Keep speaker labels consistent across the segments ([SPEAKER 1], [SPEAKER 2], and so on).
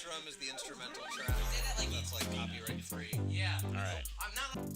[SPEAKER 1] drum is the instrumental track. That's like copyright free.
[SPEAKER 2] Yeah.
[SPEAKER 3] All right.
[SPEAKER 2] I'm not.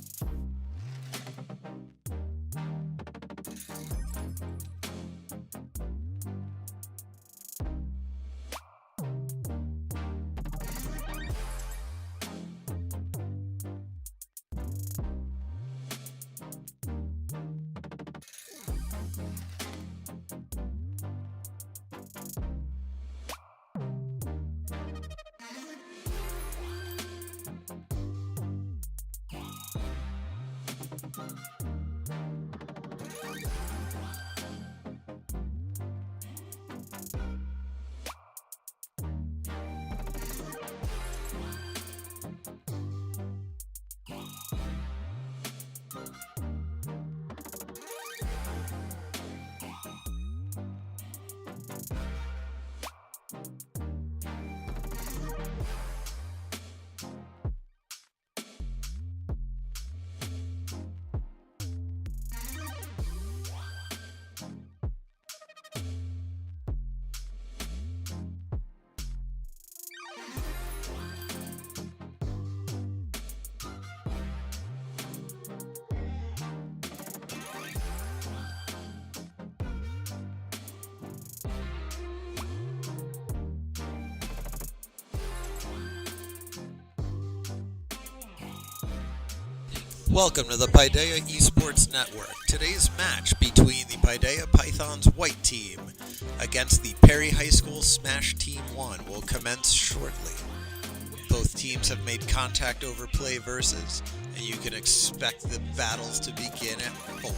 [SPEAKER 1] Welcome to the Paideia Esports Network. Today's match between the Paideia Pythons white team against the Perry High School Smash Team 1 will commence shortly. Both teams have made contact over play versus, and you can expect the battles to begin at 4.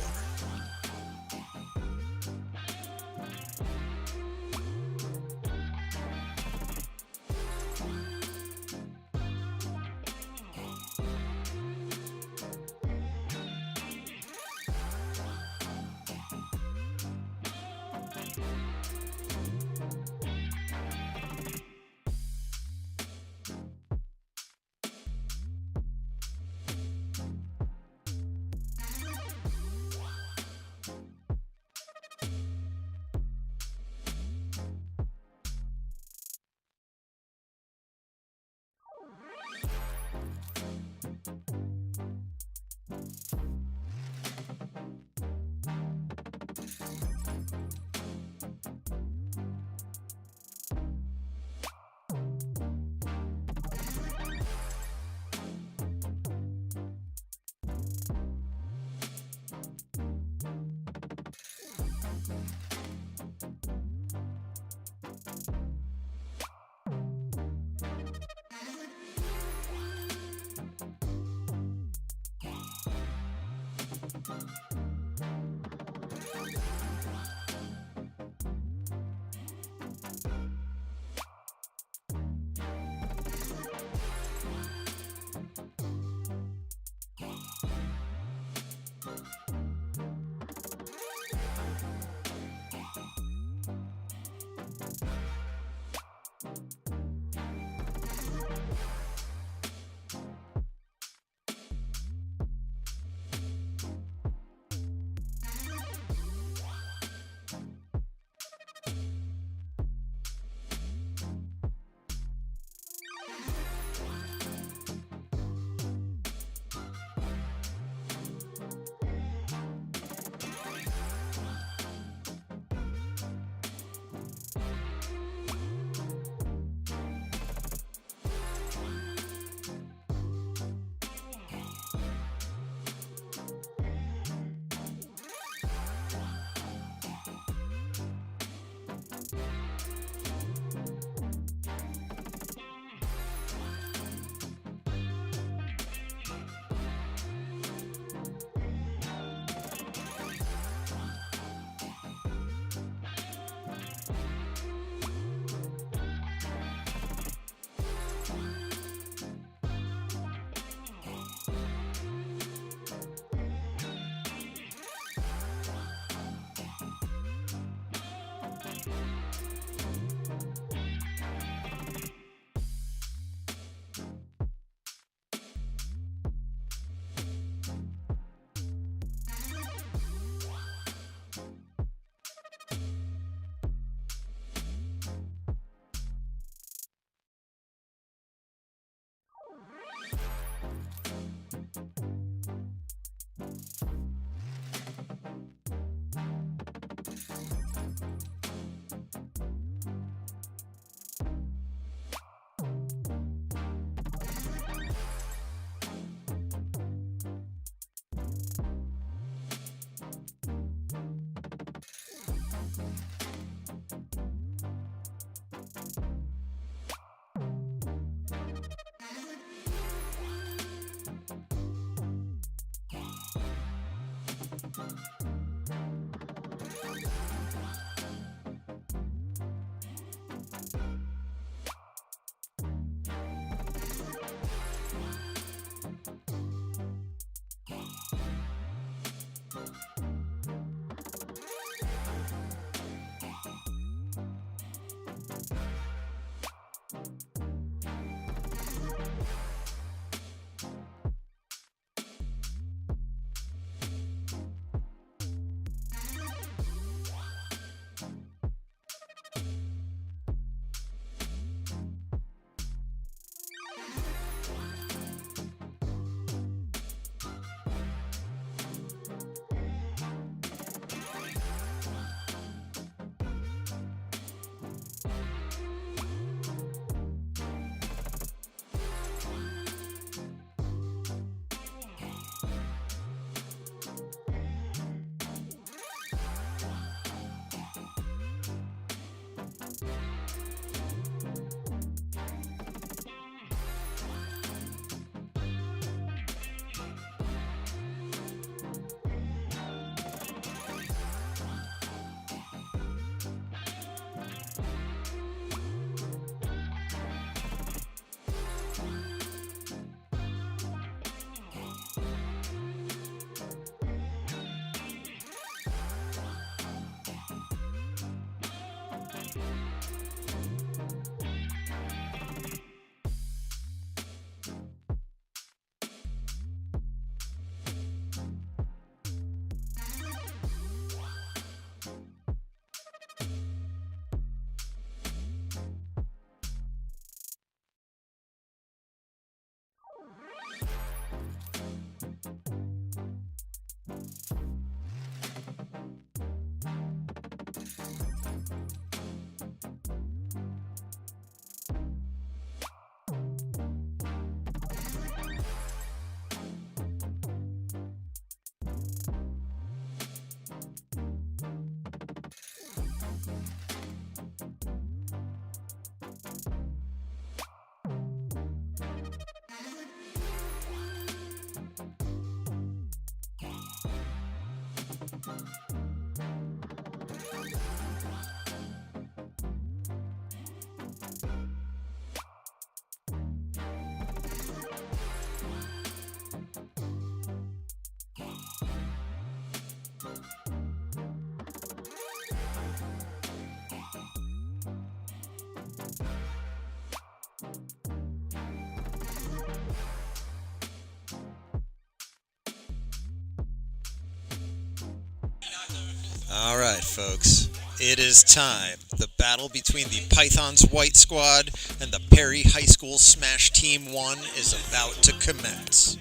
[SPEAKER 1] All right, folks. It is time. The battle between the Pythons White Squad and the Perry High School Smash Team 1 is about to commence.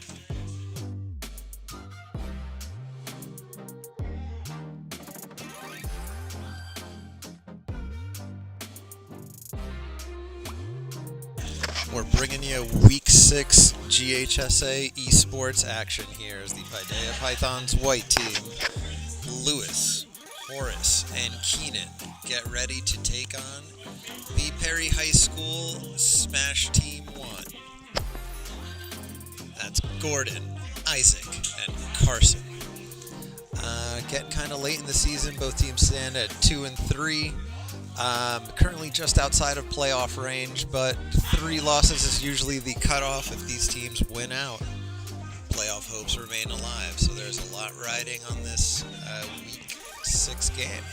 [SPEAKER 1] We're bringing you Week 6 GHSA Esports action here as the Paideia Pythons White Team. Lewis, Horace, and Keenan get ready to take on the Perry High School Smash Team 1. That's Gordon, Isaac, and Carson. Getting kind of late in the season. Both teams stand at 2 and 3. Currently just outside of playoff range, but 3 losses is usually the cutoff if these teams win out. Playoff hopes remain alive, so there's a lot riding on this Week 6 game.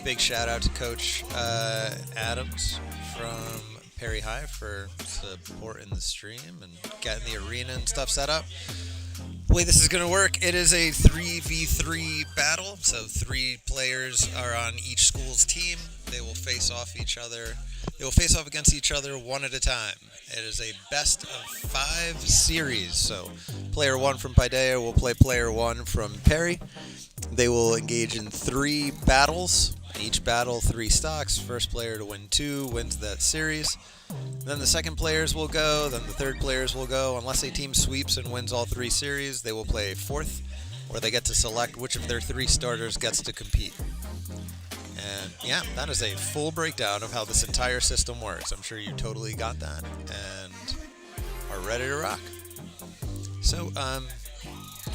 [SPEAKER 1] Big shout out to Coach Adams from Perry High for supporting the stream and getting the arena and stuff set up. The way this is going to work, it is a 3v3 battle, so 3 players are on each school's team. They will face off against each other one at a time. It is a best of 5 series, so player 1 from Paideia will play player 1 from Perry. They will engage in 3 battles. Each battle, 3 stocks. First player to win 2 wins that series. Then the second players will go, then the third players will go. Unless a team sweeps and wins all 3 series, they will play a 4th, or they get to select which of their 3 starters gets to compete. And yeah, that is a full breakdown of how this entire system works. I'm sure you totally got that and are ready to rock. So,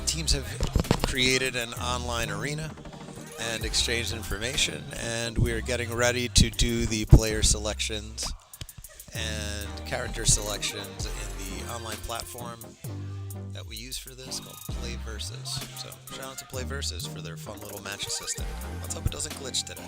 [SPEAKER 1] teams have created an online arena and exchanged information, and we're getting ready to do the player selections and character selections in the online platform that we use for this called Play Versus. So shout out to Play Versus for their fun little match assistant. Let's hope it doesn't glitch today.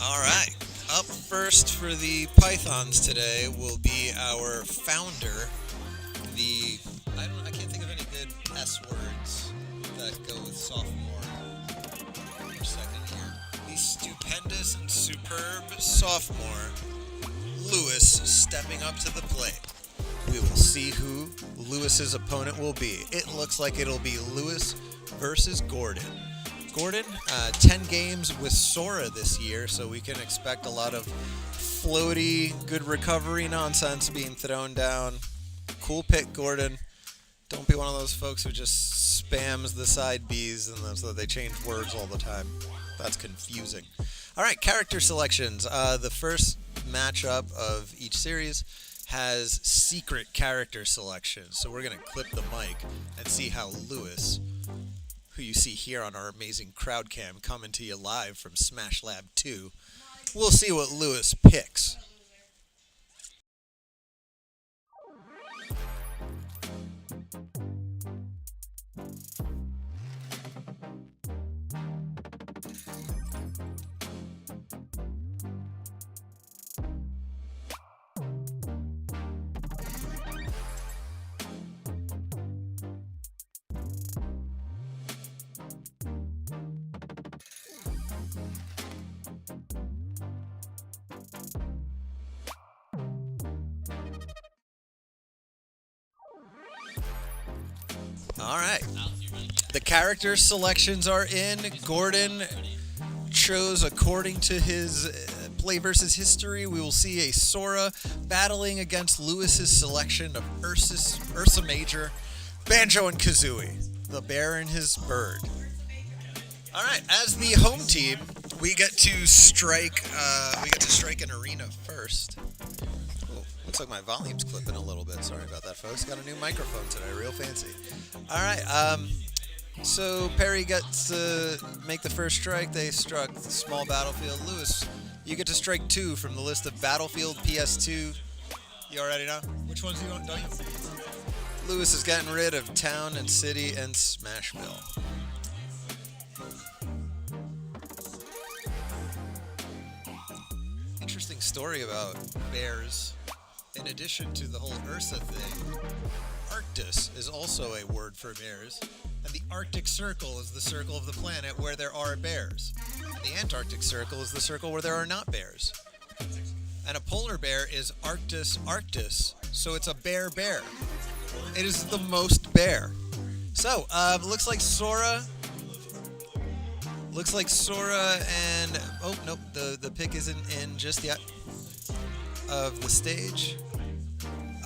[SPEAKER 1] All right, up first for the Pythons today will be our founder, I can't think of any good S words that go with sophomore or second year. The stupendous and superb sophomore, Lewis, stepping up to the plate. We will see who Lewis's opponent will be. It looks like it'll be Lewis versus Gordon. Gordon, 10 games with Sora this year, so we can expect a lot of floaty, good recovery nonsense being thrown down. Cool pick, Gordon. Don't be one of those folks who just spams the side Bs and so they change words all the time. That's confusing. All right, character selections. The first matchup of each series has secret character selections. So we're going to clip the mic and see how Lewis, who you see here on our amazing crowd cam coming to you live from Smash Lab 2, we'll see what Lewis picks. All right. The character selections are in. Gordon chose according to his play versus history. We will see a Sora battling against Lewis's selection of Ursa Major, Banjo and Kazooie, the bear and his bird. All right, as the home team, we get to strike. An arena first. Oh, looks like my volume's clipping a little bit. Sorry about that, folks. Got a new microphone today, real fancy. All right. So Perry gets to make the first strike. They struck the small battlefield. Lewis, you get to strike 2 from the list of Battlefield PS2. You already know? Which ones do you want, don't you? Lewis is getting rid of Town and City and Smashville. Interesting story about bears. In addition to the whole Ursa thing, Arctis is also a word for bears. And the Arctic Circle is the circle of the planet where there are bears. And the Antarctic Circle is the circle where there are not bears. And a polar bear is Arctis, so it's a bear. It is the most bear. So, looks like Sora and... Oh, nope, the pick isn't in just yet of the stage.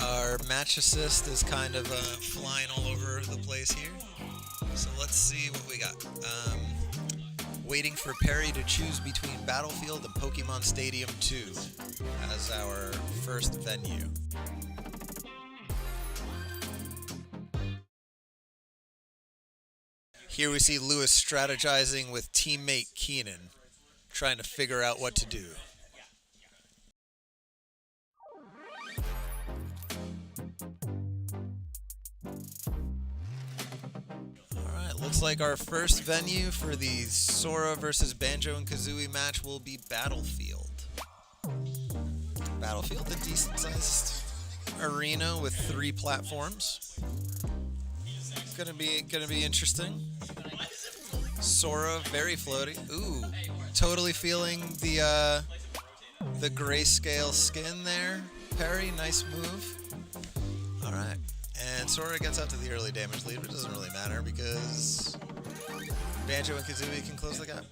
[SPEAKER 1] Our match assist is kind of flying all over the place here. So let's see what we got. Waiting for Perry to choose between Battlefield and Pokemon Stadium 2 as our first venue. Here we see Lewis strategizing with teammate Keenan, trying to figure out what to do. Alright, looks like our first venue for the Sora versus Banjo and Kazooie match will be Battlefield. Battlefield, a decent sized arena with 3 platforms. Gonna be interesting. Sora, very floaty. Ooh, totally feeling the grayscale skin there. Perry, nice move. All right, and Sora gets out to the early damage lead, but it doesn't really matter because Banjo and Kazooie can close the gap.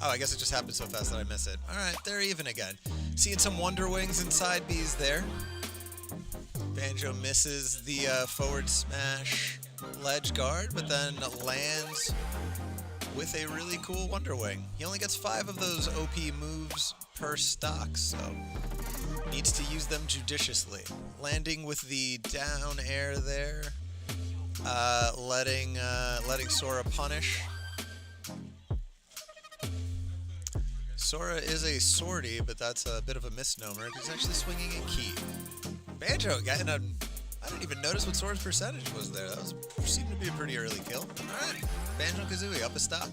[SPEAKER 1] Oh, I guess it just happened so fast that I miss it. All right, they're even again. Seeing some Wonder Wings and side Bs there. Banjo misses the forward smash ledge guard, but then lands with a really cool Wonder Wing. He only gets 5 of those OP moves per stock, so needs to use them judiciously. Landing with the down air there, letting Sora punish. Sora is a sortie, but that's a bit of a misnomer. He's actually swinging a key. Banjo getting a... I didn't even notice what Sora's percentage was there. That seemed to be a pretty early kill. Alright, Banjo-Kazooie up a stock.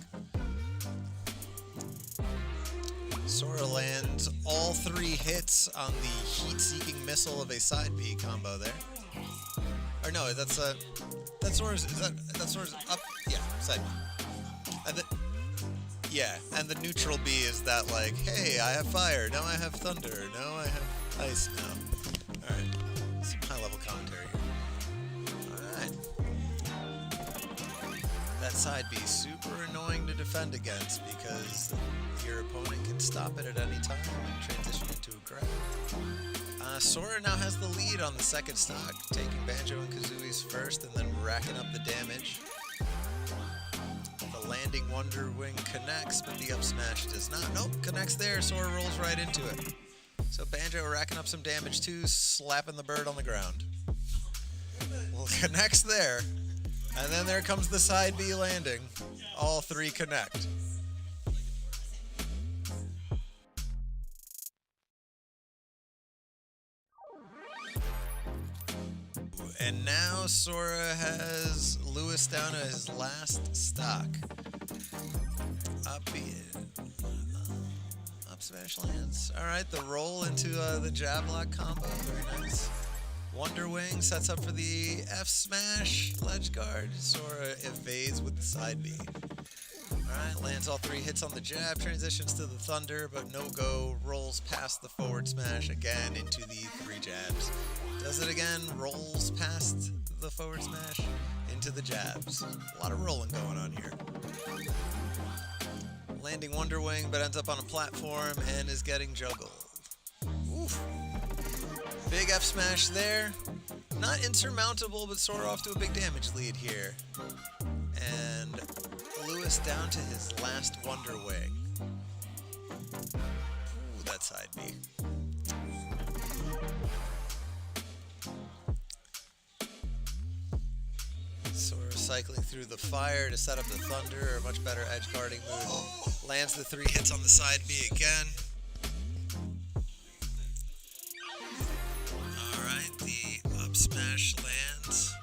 [SPEAKER 1] Sora lands all 3 hits on the heat-seeking missile of a side B combo there. Or no, that's Sora's... That's Sora's up... Yeah, side B. And and the neutral B is that like, hey, I have fire, now I have thunder, now I have ice now. Alright. Some high-level commentary here. Alright. That side B is super annoying to defend against because your opponent can stop it at any time and transition into a grab. Sora now has the lead on the second stock, taking Banjo and Kazooie's first and then racking up the damage. The landing Wonder Wing connects, but the up smash does not. Nope, connects there, Sora rolls right into it. So Banjo racking up some damage too, slapping the bird on the ground. Well, connects there. And then there comes the side B landing. All 3 connect. And now Sora has Lewis down to his last stock. Up smash lands. Alright, the roll into the jab lock combo. Very nice. Wonder Wing sets up for the F smash. Ledge guard. Sora evades with the side B. Alright, lands all 3 hits on the jab. Transitions to the thunder, but no go. Rolls past the forward smash again into the 3 jabs. Does it again. Rolls past the forward smash into the jabs. A lot of rolling going on here. Landing Wonder Wing, but ends up on a platform and is getting juggled. Oof. Big F smash there. Not insurmountable, but Sora off to a big damage lead here. And Lewis down to his last Wonder Wing. Ooh, that side B. Sora cycling through the fire to set up the Thunder, a much better edge guarding move. Lands the 3 hits on the side B again. Alright, the up smash lands.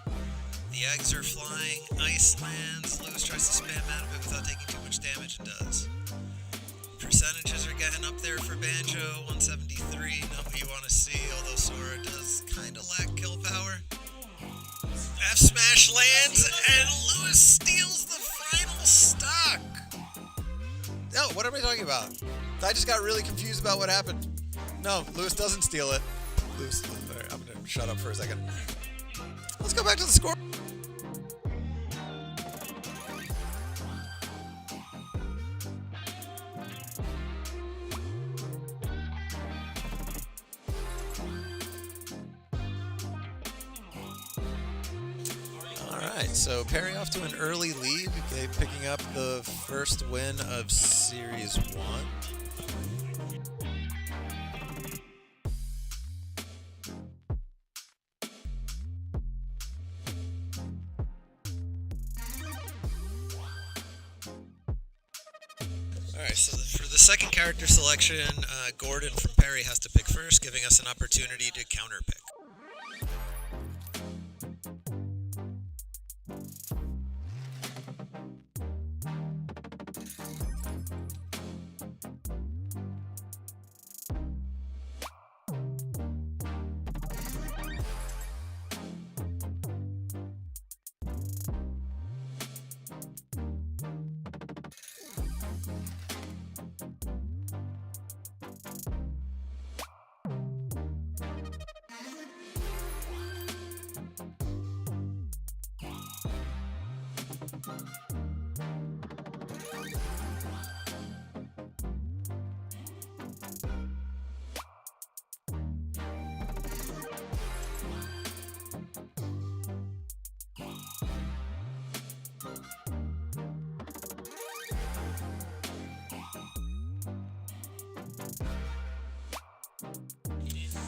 [SPEAKER 1] The eggs are flying, ice lands. Lewis tries to spam out of it without taking too much damage and does. Percentages are getting up there for Banjo, 173, not what you want to see, although Sora does kind of lack kill power. F smash lands, and Lewis steals the final stock. No, what am I talking about? I just got really confused about what happened. No, Lewis doesn't steal it. Lewis, right, I'm gonna shut up for a second. Let's go back to the score. So Perry off to an early lead, picking up the first win of Series 1. Alright, so for the second character selection, Gordon from Perry has to pick first, giving us an opportunity to counterpick.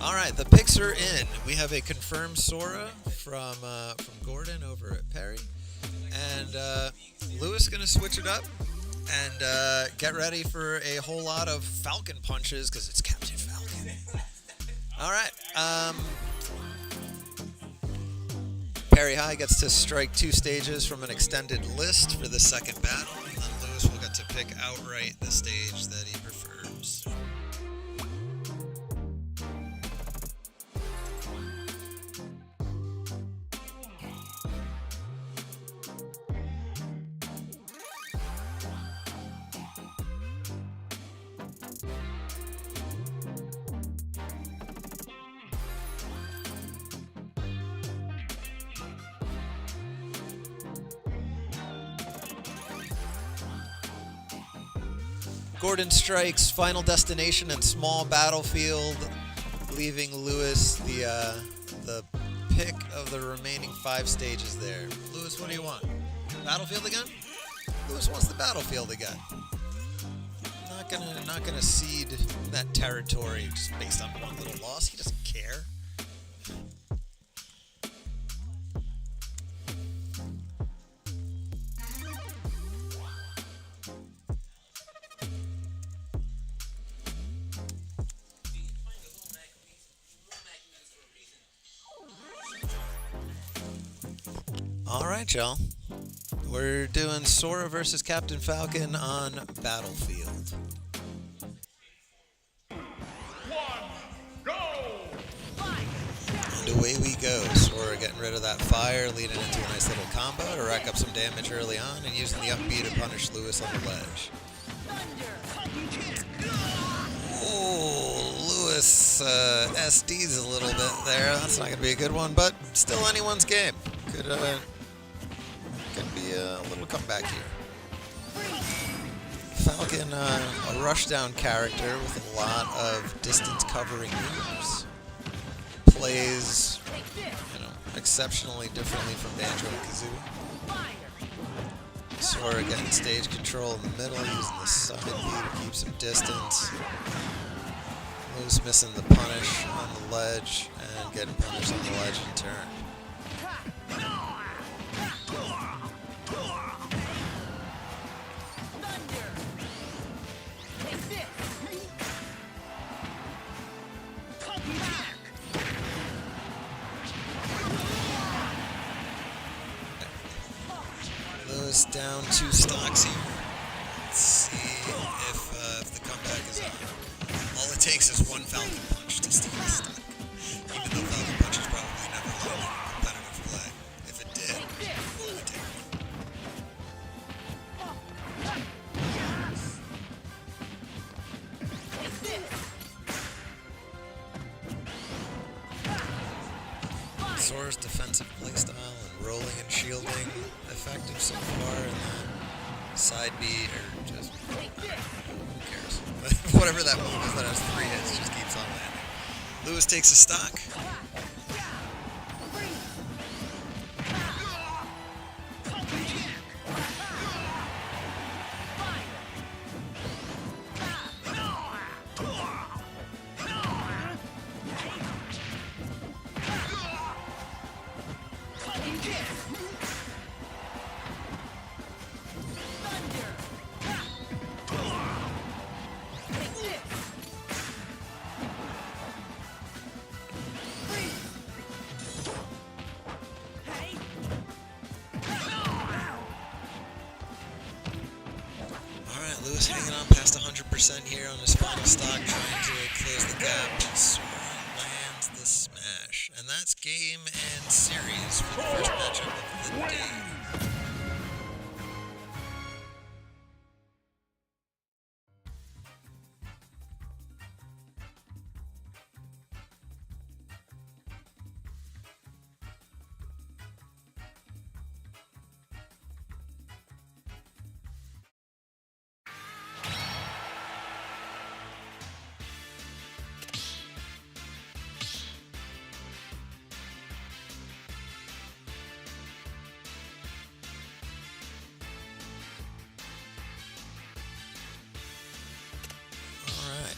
[SPEAKER 1] Alright, the picks are in. We have a confirmed Sora from Gordon over at Perry. And Lewis is going to switch it up and get ready for a whole lot of Falcon punches because it's Captain Falcon. Alright. Perry High gets to strike 2 stages from an extended list for the second battle. And then Lewis will get to pick outright the stage that he prefers. Gordon strikes Final Destination and Small Battlefield, leaving Lewis the pick of the remaining 5 stages there. Lewis, what do you want? Battlefield again? Lewis wants the Battlefield again. Not gonna cede that territory just based on one little loss. He doesn't care. Alright, y'all. We're doing Sora versus Captain Falcon on Battlefield. And away we go. Sora getting rid of that fire, leading into a nice little combo to rack up some damage early on and using the up B to punish Lewis on the ledge. Oh, Lewis SD's a little bit there. That's not going to be a good one, but still anyone's game. a little comeback here. Falcon, a rushdown character with a lot of distance covering moves. Plays, exceptionally differently from Banjo and Kazooie. Sora getting stage control in the middle, using the summon B to keep some distance. Moose missing the punish on the ledge and getting punished on the ledge in turn. Lewis down 2 stocks here. Let's see if the comeback is on. All it takes is one Falcon Punch to steal the stock. Even though Falcon Punch is probably never landed in competitive play. If it did, it would take one. Sora's defensive playstyle and rolling and shielding effective so far, and then side B, or just, who cares? Whatever that move is that has 3 hits just keeps on landing. Lewis takes a stock. Lewis hanging on past 100% here on his final stock, trying to close the gap. Sora lands the smash. And that's game and series for the first matchup of the day.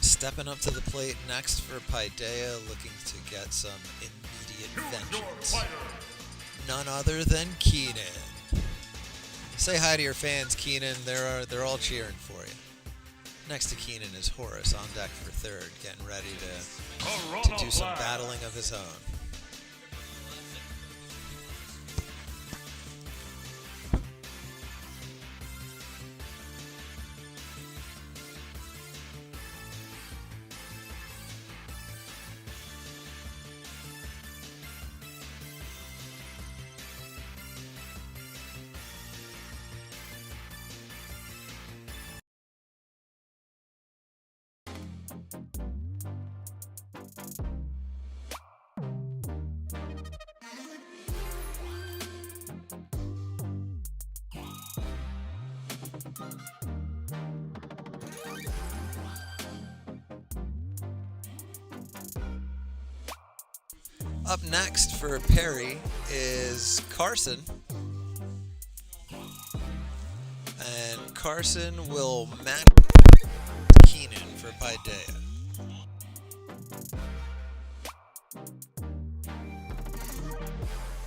[SPEAKER 1] Stepping up to the plate next for Paideia, looking to get some immediate vengeance. None other than Keenan. Say hi to your fans, Keenan. They're all cheering for you. Next to Keenan is Horace on deck for third, getting ready to do some battling of his own. Up next for Perry is Carson. And Carson will match Keenan for Paideia.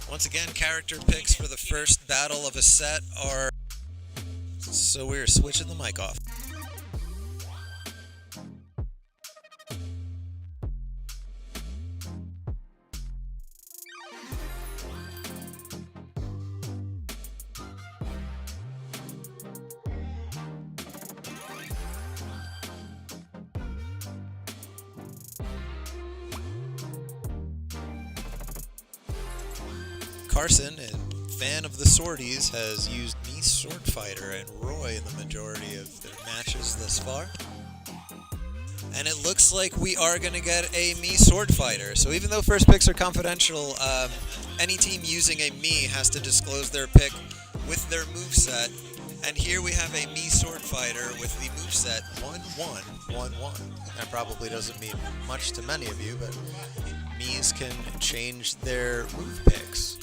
[SPEAKER 1] Once again, character picks for the first battle of a set are... So we're switching the mic off. Carson, a fan of the Swordies, has used me Sword Fighter and Roy in the majority of their matches thus far. And it looks like we are going to get a me Sword Fighter. So even though first picks are confidential, any team using a me has to disclose their pick with their moveset. And here we have a Mii sword fighter with the moveset 1-1-1-1. That probably doesn't mean much to many of you, but Miis can change their move picks.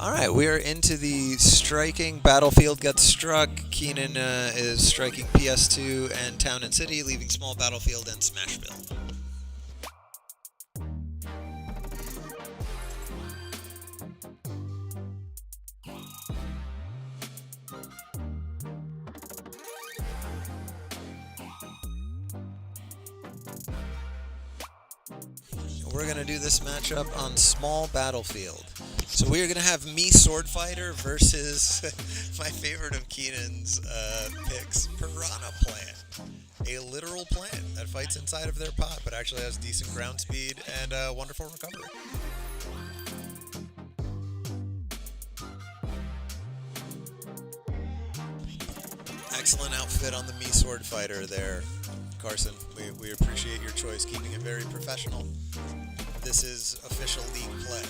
[SPEAKER 1] Alright, we are into the striking. Battlefield gets struck. Keenan is striking PS2 and Town and City, leaving Small Battlefield and Smashville. We're going to do this matchup on Small Battlefield. So we are going to have Mii Sword Fighter versus my favorite of Keenan's picks, Piranha Plant. A literal plant that fights inside of their pot, but actually has decent ground speed and wonderful recovery. Excellent outfit on the Mii Sword Fighter there, Carson. We appreciate your choice, keeping it very professional. This is official league play.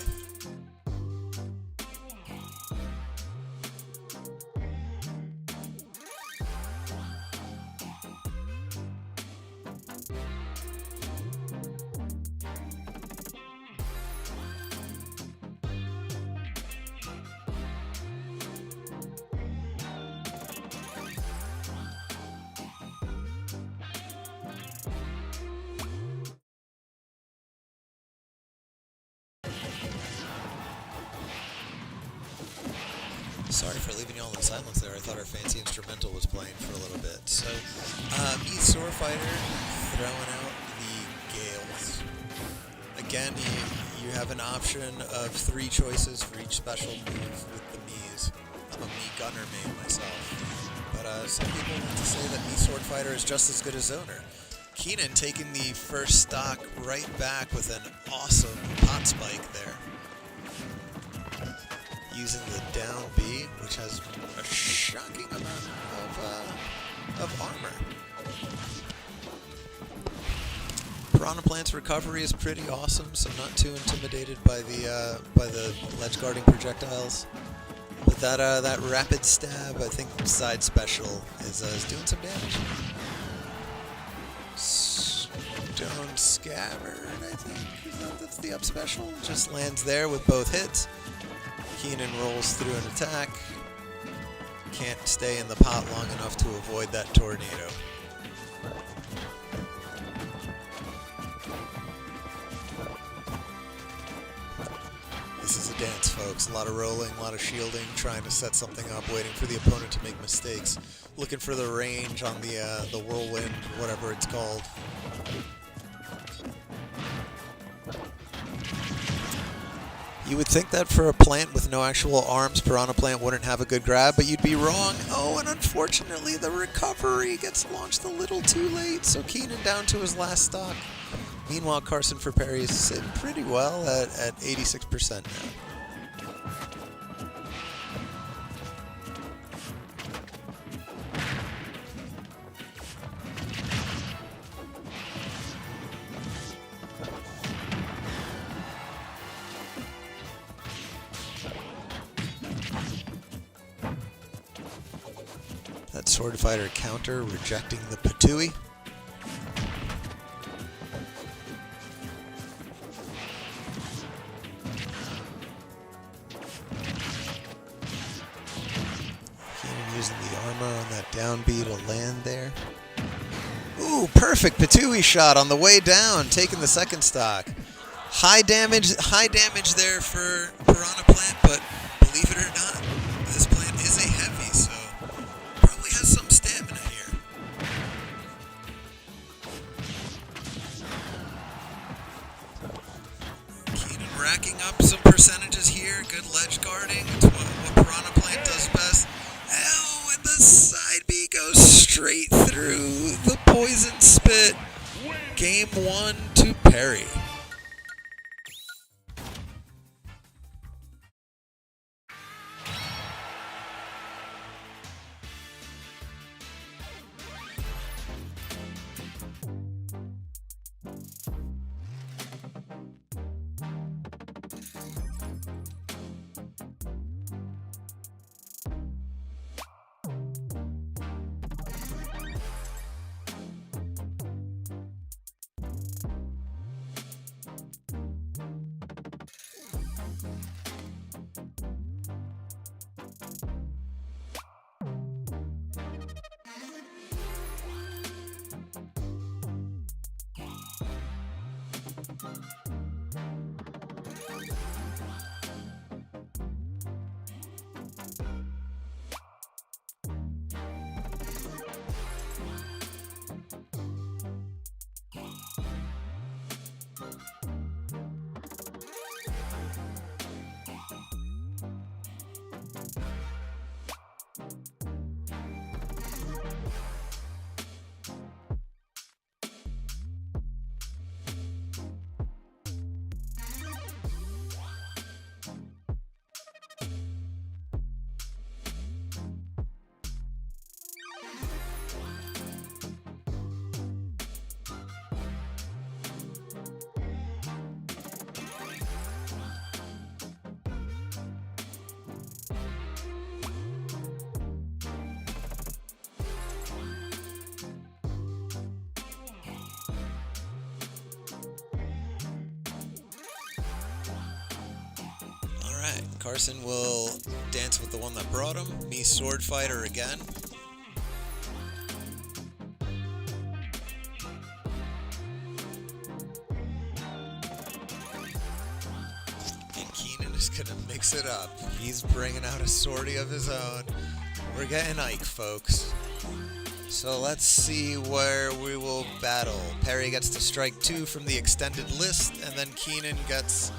[SPEAKER 1] Sorry for leaving you all in silence there. I thought our fancy instrumental was playing for a little bit. So, Mii Sword Fighter throwing out the Gales. Again, you have an option of 3 choices for each special move with the Miis. I'm a Mii gunner main myself. But some people want to say that Mii Sword Fighter is just as good as Zoner. Keenan taking the first stock right back with an awesome pot spike there. Using the down B, which has a shocking amount of armor. Piranha Plant's recovery is pretty awesome, so not too intimidated by the ledge guarding projectiles. But that rapid stab, I think side special is doing some damage. Stone Scabbard, I think that's the up special. Just lands there with both hits. Keenan rolls through an attack. Can't stay in the pot long enough to avoid that tornado. This is a dance, folks. A lot of rolling, a lot of shielding, trying to set something up, waiting for the opponent to make mistakes. Looking for the range on the whirlwind, whatever it's called. You would think that for a plant with no actual arms, Piranha Plant wouldn't have a good grab, but you'd be wrong. Oh, and unfortunately, the recovery gets launched a little too late, so Keenan down to his last stock. Meanwhile, Carson for parry is sitting pretty well at 86% now. That Sword Fighter counter rejecting the Patui. using the armor on that down B to land there. Ooh, perfect Patui shot on the way down, taking the second stock. High damage there for Piranha Plant, but believe it or not, this plant is a heavy, so probably has some stamina here. Keenan racking up some percentages here. Good ledge guarding. It's what Piranha Plant does best. Oh, and the side B goes straight through the poison spit. Game 1 to Perry. Carson will dance with the one that brought him. Me Sword Fighter again. And Keenan is going to mix it up. He's bringing out a sortie of his own. We're getting Ike, folks. So let's see where we will battle. Perry gets to strike 2 from the extended list, and then Keenan gets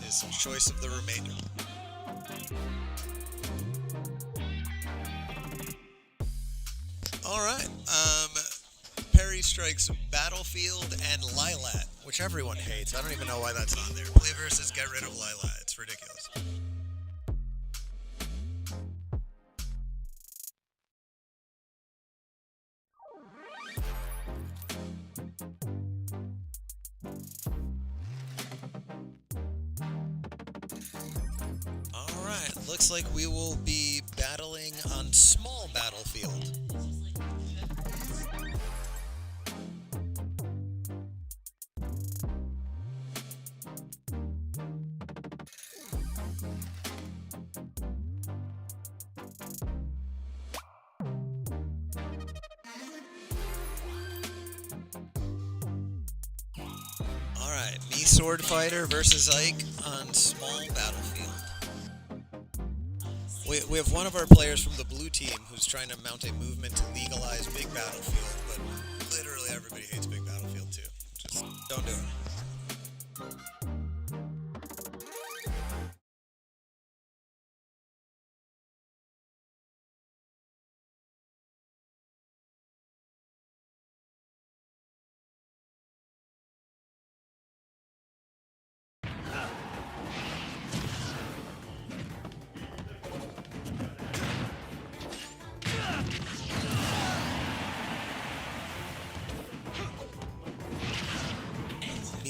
[SPEAKER 1] his choice of the remainder. Alright, Perry strikes Battlefield and Lilat, which everyone hates. I don't even know why that's on there. Play versus get rid of Lilat. It's ridiculous. Alright, looks like we will be battling on small battlefield. Alright, me Sword Fighter versus Ike on small battlefield. We have one of our players from the blue team who's trying to mount a movement to legalize big battlefield, but literally everybody hates big battlefield too. Just don't do it.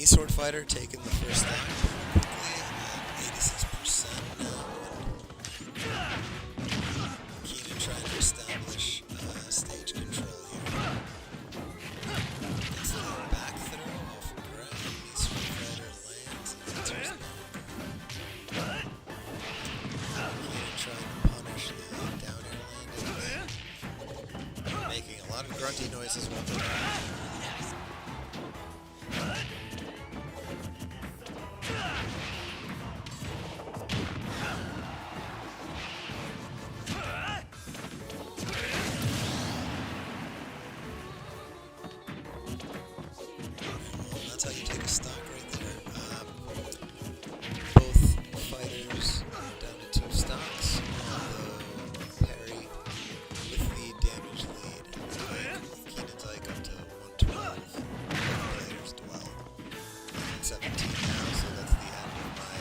[SPEAKER 1] Sword Fighter taking the first down quickly at 86% now. Keenan trying to establish stage control here. Gets the back throw off the ground. Me Sword Fighter lands and enters the Keenan trying to punish the down air landing. grunty noises while doing That's how you take a stock right there. Both fighters down to 2 stocks. Although Perry with the damage lead. Keenan's Ike up to 112. Players dwell. 17 now, so that's the end of my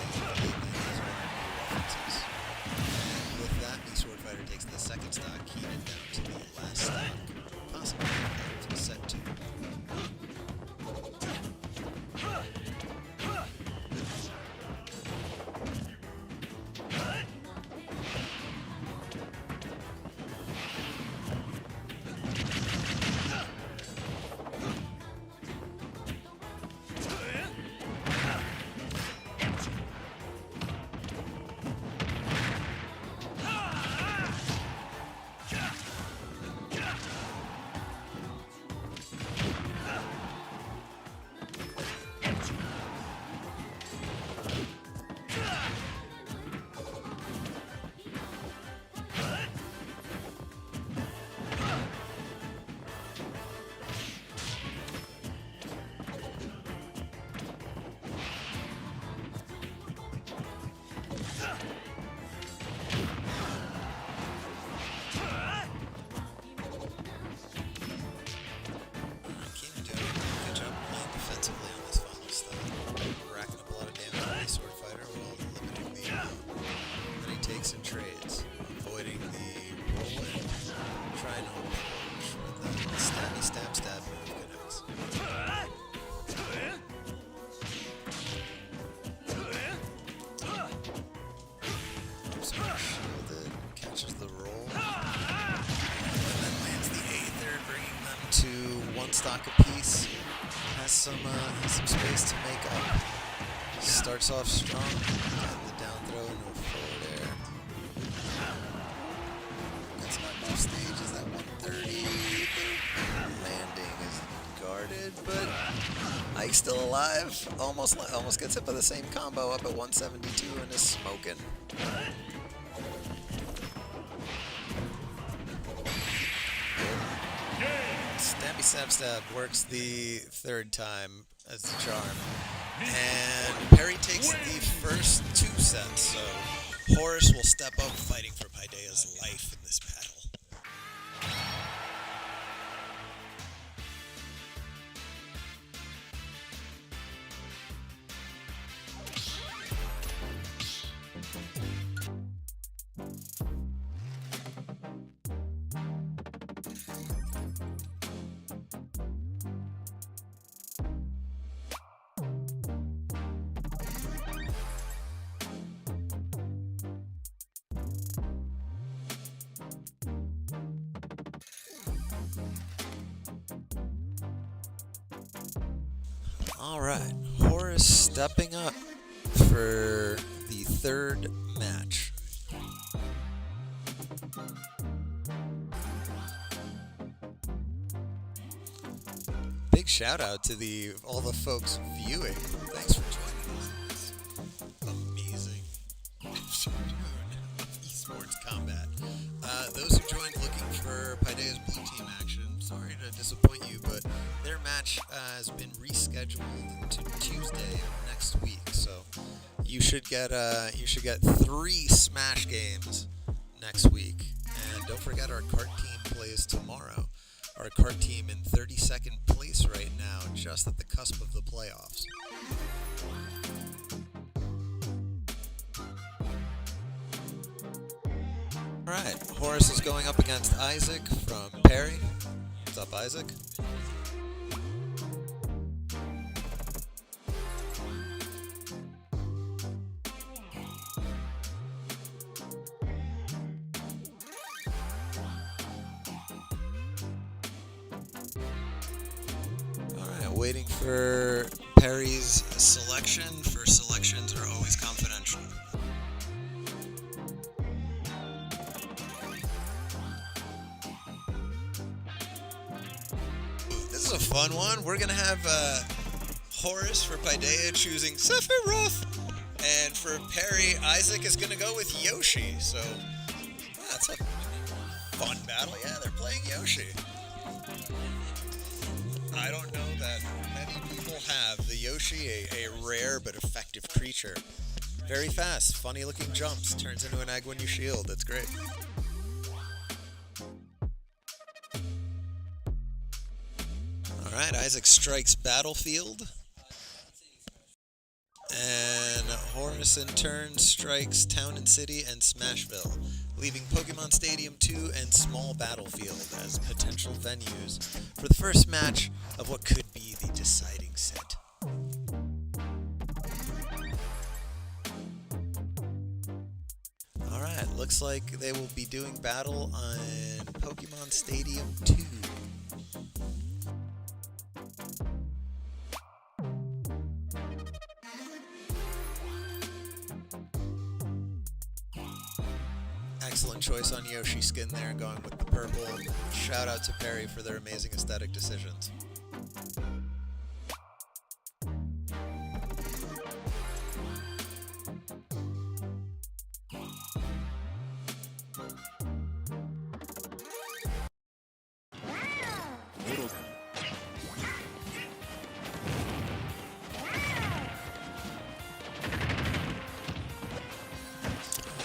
[SPEAKER 1] references. And with that, the Sword Fighter takes the 2nd stock. Keenan down to the last stock. Possibly down to set 2. And trades, avoiding the whirlwind, trying to approach with the stab move connects. Shielded, catches the roll, and then lands the 8 there, bringing them to 1 stock apiece. Has some space to make up. Starts off strong, and the down throw into a forward air. That's not enough stages at 130. The landing is guarded, but Ike's still alive. Almost gets hit by the same combo up at 172 and is smoking. Stabby stab works the 3rd time as the charm. And Perry takes the first 2 sets, so Horace will step up fighting for Paideia's life in this battle. Alright, Horace stepping up for the 3rd match. Big shout out to all the folks viewing. Thanks for joining us in this amazing afternoon of esports combat. Those who joined looking for Paideia's blue team action, sorry to disappoint you, but their match has been rescheduled to Tuesday of next week. So you should get 3 Smash games next week. And don't forget, our cart team plays tomorrow. Our cart team in 32nd place right now, just at the cusp of the playoffs. Alright, Horace is going up against Isaac from Perry. What's up, Isaac? Alright, waiting for Perry's selection. First selections are always confidential. This is a fun one. We're going to have Horace for Paideia choosing Sephiroth. And for Perry, Isaac is going to go with Yoshi. So, that's a fun battle. Yeah, they're playing Yoshi. I don't know that many people have the Yoshi, a rare but effective creature. Very fast, funny looking jumps, turns into an egg when you shield. That's great. Alright, Isaac strikes Battlefield. And Horace in turn strikes Town and City and Smashville, leaving Pokemon Stadium 2 and Small Battlefield as potential venues for the first match of what could be the deciding set. Alright, looks like they will be doing battle on Pokemon Stadium 2. Excellent choice on Yoshi skin there, going with the purple. Shout out to Perry for their amazing aesthetic decisions.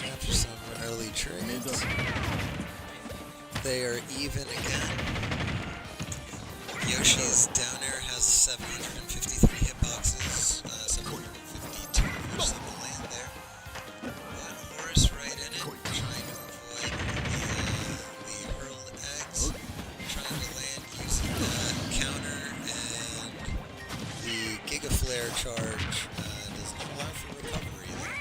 [SPEAKER 1] After some early trades, they are even again. Yoshi's down air has 753 hitboxes, 752 of which some will land there. But Horace right in it, trying to avoid the hurled eggs, trying to land using that counter, and the Giga Flare charge does not allow for recovery there.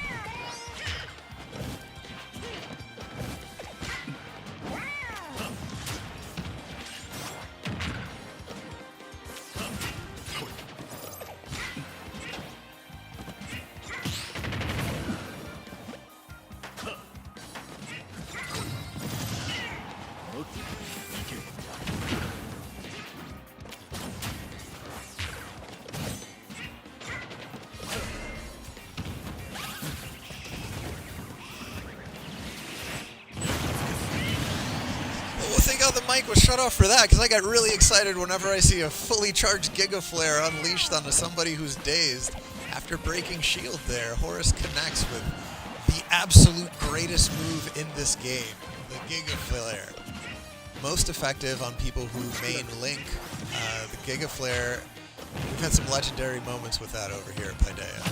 [SPEAKER 1] Thank God the mic was shut off for that, because I got really excited whenever I see a fully charged Giga Flare unleashed onto somebody who's dazed. After breaking shield there, Horace connects with the absolute greatest move in this game, the Giga Flare. Most effective on people who main Link. The Giga Flare, we've had some legendary moments with that over here at Paideia,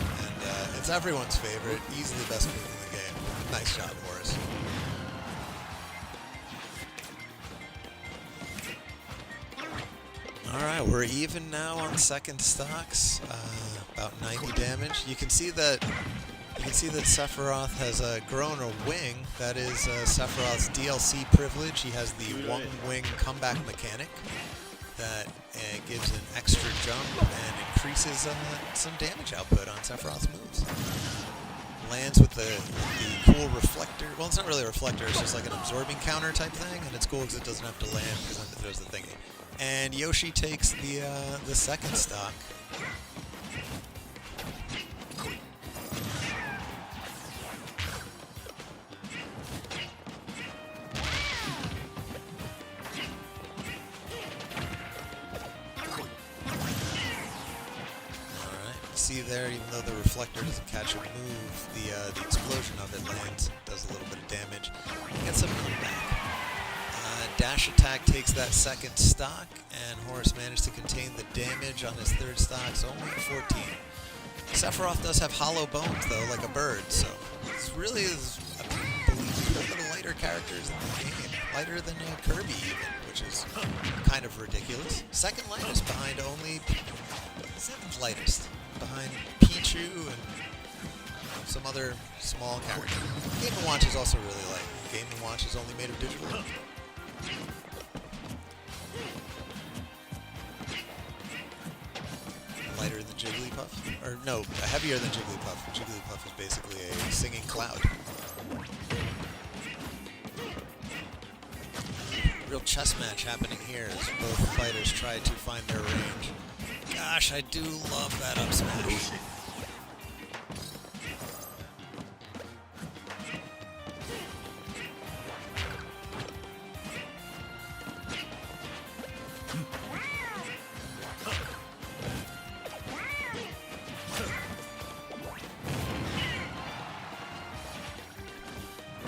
[SPEAKER 1] and it's everyone's favorite, easily the best move in the game. Nice job, Horace. Alright, we're even now on second stocks, about 90 damage. You can see that Sephiroth has grown a wing. That is Sephiroth's DLC privilege. He has the one wing comeback mechanic that gives an extra jump and increases some damage output on Sephiroth's moves. Lands with the cool reflector. Well, it's not really a reflector, it's just like an absorbing counter type thing, and it's cool because it doesn't have to land because then it throws the thingy. And Yoshi takes the second stock. See there, even though the reflector doesn't catch a move, the explosion of it lands, does a little bit of damage, gets some comeback. Dash attack takes that second stock, and Horace managed to contain the damage on his third stock, so only at 14. Sephiroth does have hollow bones, though, like a bird, so this really is, I believe, one of the lighter characters in the game. Lighter than Kirby, even, which is kind of ridiculous. Second lightest behind only... Seventh lightest behind Pichu and some other small character. Game & Watch is also really light. Game & Watch is only made of digital ink. Lighter than Jigglypuff? Or no, heavier than Jigglypuff. Jigglypuff is basically a singing cloud. real chess match happening here as both fighters try to find their range. Gosh, I do love that up smash.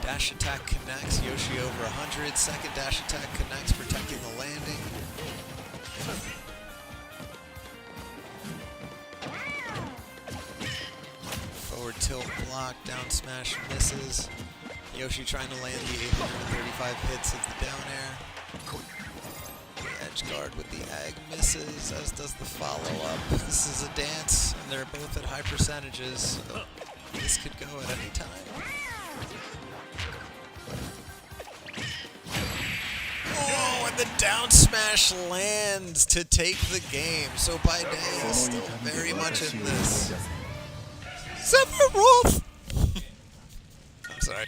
[SPEAKER 1] Dash attack connects, Yoshi over 100. Second dash attack connects, protecting the landing. Forward tilt block, down smash misses. Yoshi trying to land the 835 hits of the down air. The edge guard with the egg misses, as does the follow-up. This is a dance, and they're both at high percentages, so this could go at any time. Oh, and the down smash lands to take the game. So Paideia is still very much in this. Sephiroth! I'm sorry.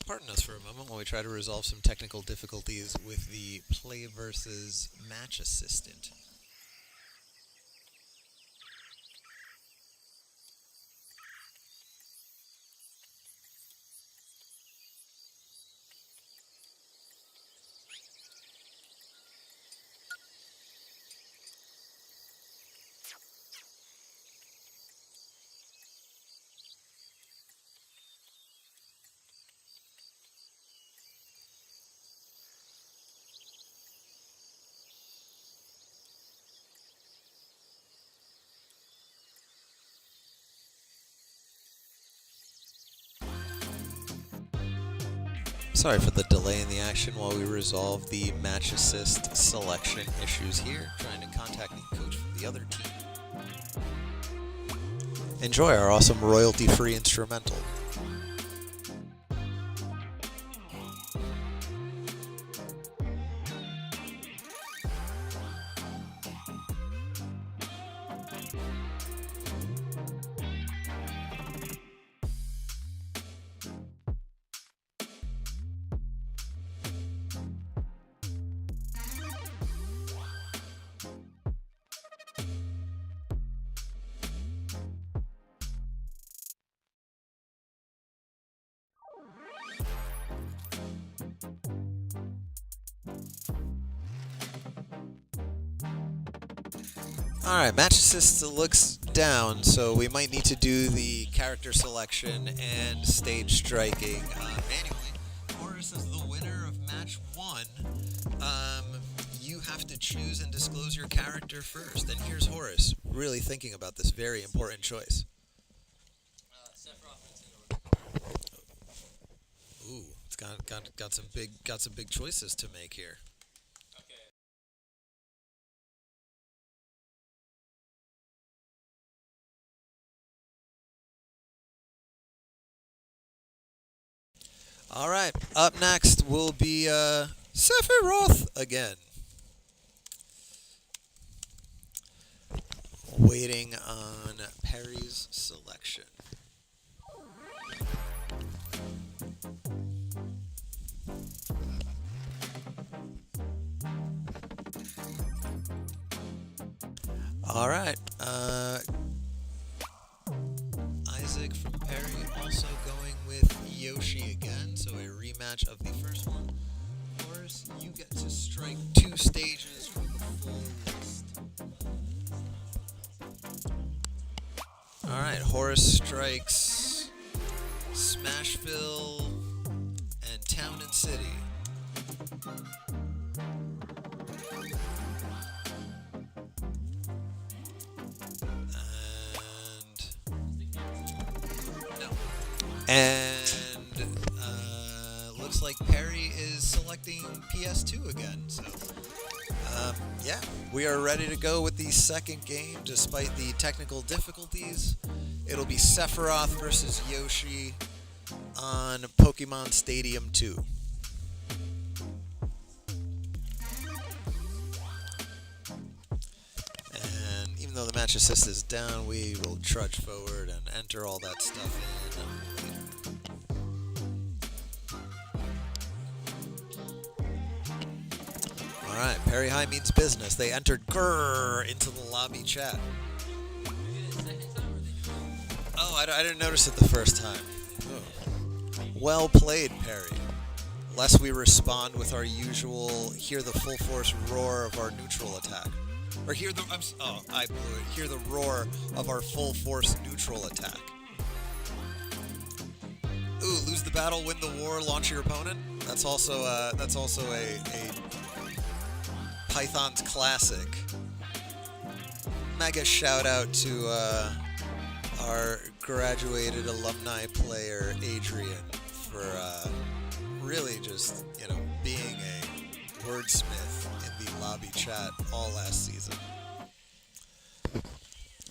[SPEAKER 1] Pardon us for a moment while we try to resolve some technical difficulties with the play versus match assistant. Sorry for the delay in the action while we resolve the match assist selection issues here. Trying to contact the coach from the other team. Enjoy our awesome royalty-free instrumental. Alright, match assist looks down, so we might need to do the character selection and stage striking manually. Horace is the winner of match 1. You have to choose and disclose your character first. And here's Horace, really thinking about this very important choice. Ooh, it's got some big choices to make here. All right, up next will be Sephiroth again. Waiting on Perry's selection. All right, Isaac like from Perry, also going with Yoshi again, so a rematch of the first one. Horace, you get to strike 2 stages from the full list. Alright, Horace strikes Smashville and Town and City. And looks like Perry is selecting PS2 again. So, yeah, we are ready to go with the second game despite the technical difficulties. It'll be Sephiroth versus Yoshi on Pokemon Stadium 2. And even though the match assist is down, we will trudge forward and enter all that stuff in. Alright, Perry High means business. They entered grrr into the lobby chat. Oh, I didn't notice it the first time. Oh. Well played, Perry. Lest we respond with our usual hear the full force roar of our neutral attack. Or hear the, I blew it. Hear the roar of our full force neutral attack. Ooh, lose the battle, win the war, launch your opponent. That's also a Python's classic. Mega shout out to our graduated alumni player Adrian for really just, being a wordsmith in the lobby chat all last season.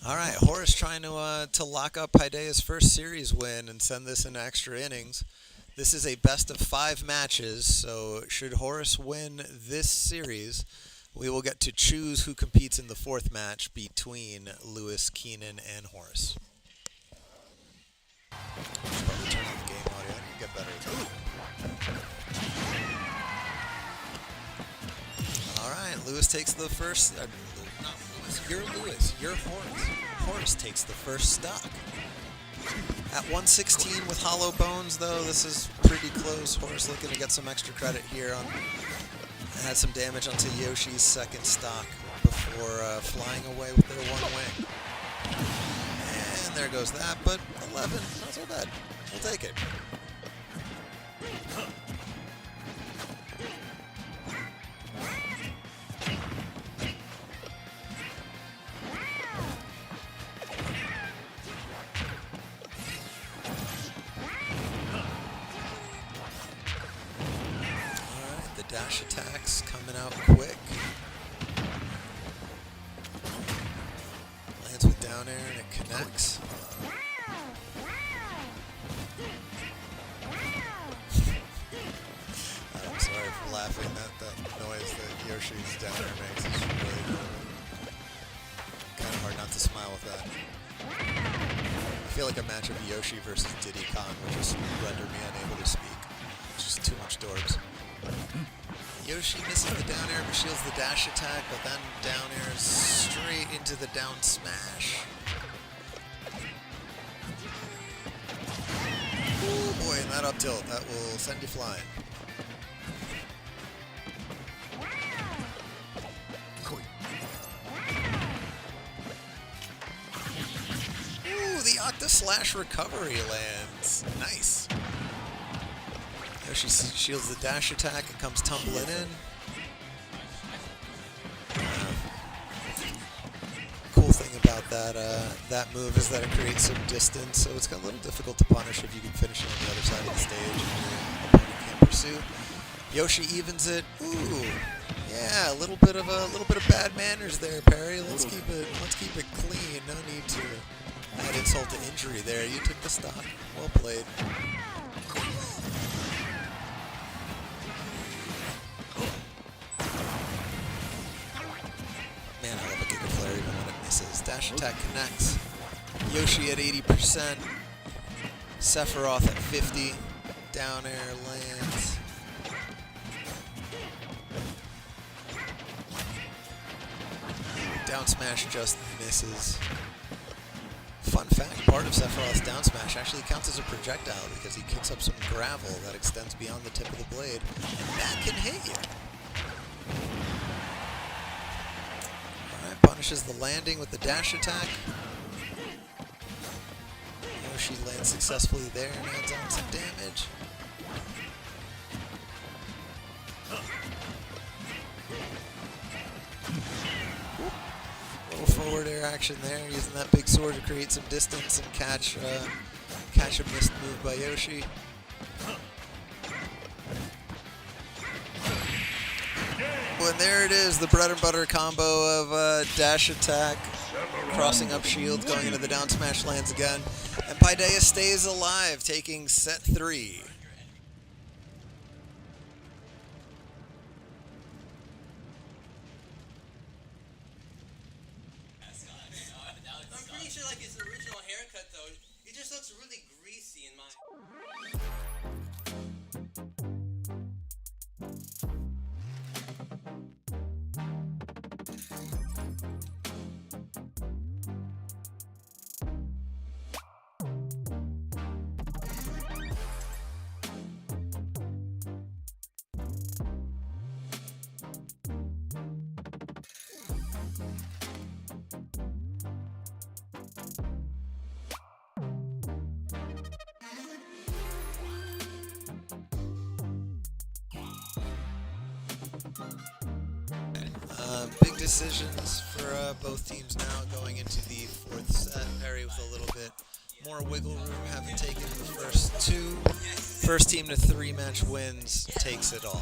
[SPEAKER 1] Alright, Horace trying to lock up Paideia's first series win and send this into extra innings. This is a best of 5 matches, so should Horace win this series, we will get to choose who competes in the 4th match between Lewis, Keenan, and Horace. Probably turn on the game audio. I can get better at that. Alright, Lewis takes the first... not Lewis. You're Lewis. You're Horace. Horace takes the first stock. At 116 with Hollow Bones, though, this is pretty close. Horace looking to get some extra credit here. Had some damage onto Yoshi's second stock before flying away with their 1 wing. And there goes that, but 11, not so bad. We'll take it. Dash attacks coming out quick. Lands with down air and it connects. I'm sorry for laughing. That noise that Yoshi's down air makes is really kind of hard not to smile with that. I feel like a match of Yoshi versus Diddy Kong would just render me unable to speak. It's just too much dorbs. Yoshi misses the down air but shields the dash attack, but then down airs straight into the down smash. Oh boy, and that up tilt, that will send you flying. Ooh, the Octa Slash recovery lands. Nice. She shields the dash attack, it comes tumbling in. Cool thing about that move is that it creates some distance, so it's a little difficult to punish if you can finish it on the other side of the stage and your opponent can't pursue. Yoshi evens it. Ooh, yeah, a little bit of bad manners there, Perry. Let's keep it clean. No need to add insult to injury there. You took the stock. Well played. Man, I love a Giga Flare even when it misses. Dash attack connects. Yoshi at 80%. Sephiroth at 50. Down air lands. Down smash just misses. fun fact, part of Sephiroth's down smash actually counts as a projectile because he kicks up some gravel that extends beyond the tip of the blade, and that can hit you. Alright, punishes the landing with the dash attack. Yoshi lands successfully there and adds on some damage. Forward air action there, using that big sword to create some distance and catch a missed move by Yoshi. Well, and there it is, the bread and butter combo of dash attack, crossing up shields, going into the down smash, lands again, and Paideia stays alive, taking set 3.
[SPEAKER 2] Like his original haircut, though, he just looks really greasy in my...
[SPEAKER 1] Big decisions for both teams now going into the 4th set. Perry with a little bit more wiggle room, having taken the first 2. First team to 3-match wins takes it all.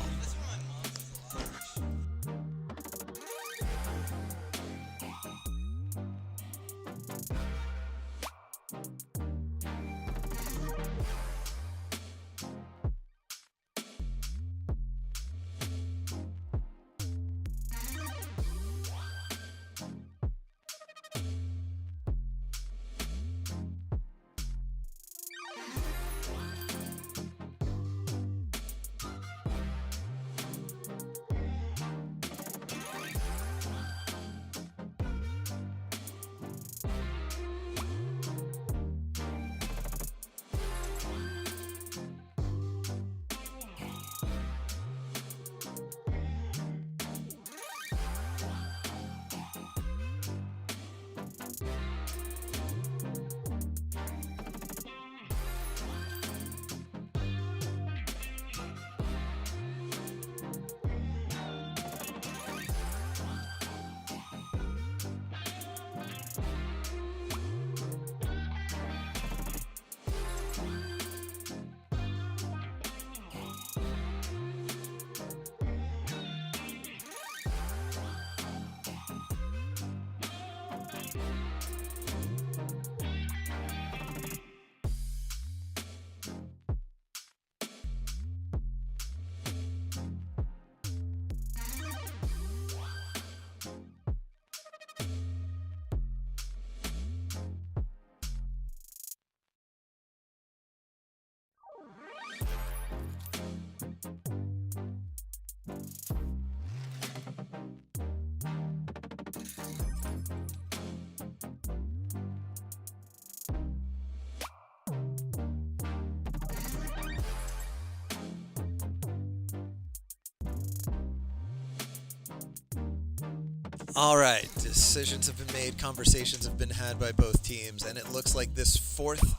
[SPEAKER 1] All right, decisions have been made, conversations have been had by both teams, and it looks like this 4th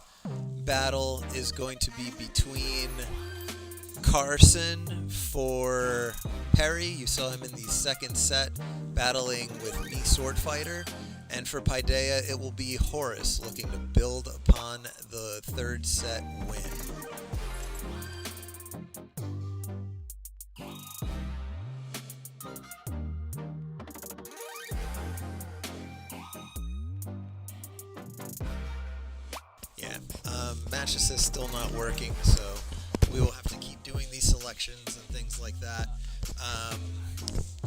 [SPEAKER 1] battle is going to be between Carson for Perry. You saw him in the 2nd set battling with me Sword Fighter, and for Paideia it will be Horace looking to build upon the 3rd set win. Match assist still not working, so we will have to keep doing these selections and things like that.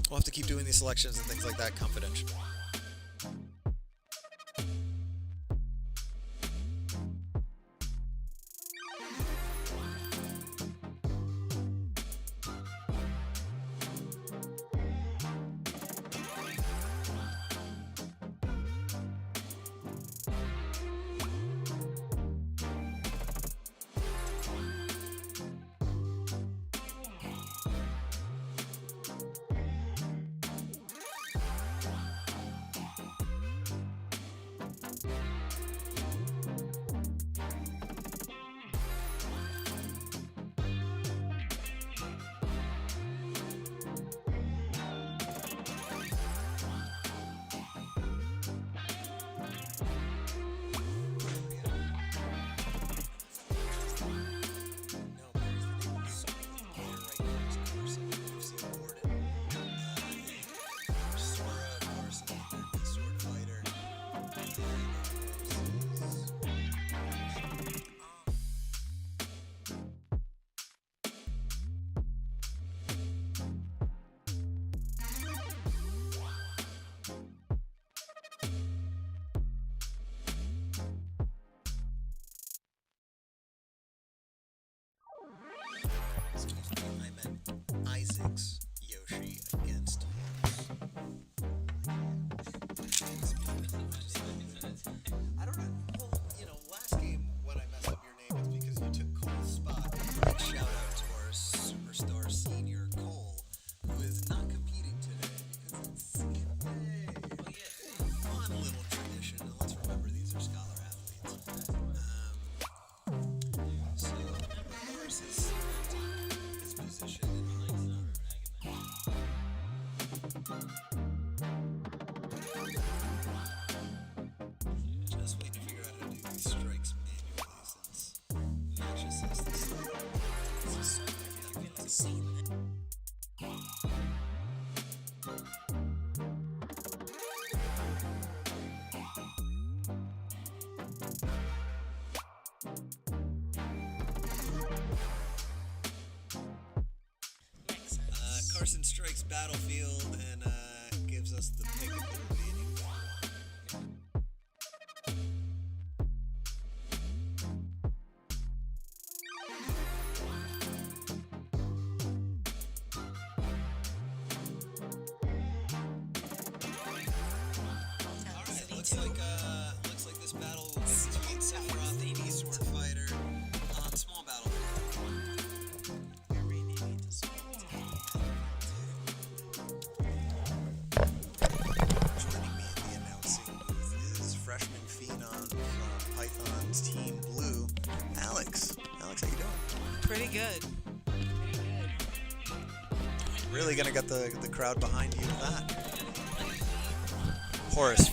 [SPEAKER 1] We'll have to keep doing these selections and things like that confidential.
[SPEAKER 2] position and
[SPEAKER 1] Just waiting to figure out how to do these strikes manually since Max just says this. Carson strikes Battlefield and gives us the pick of the remaining Alright, looks like this battle will be between Sephiroth and Sword Fighter on small battlefield. Joining me in the announcing booth is freshman phenom from Python's Team Blue, Alex. Alex, how you doing?
[SPEAKER 3] Pretty good.
[SPEAKER 1] Really gonna get the crowd behind you with that. Horace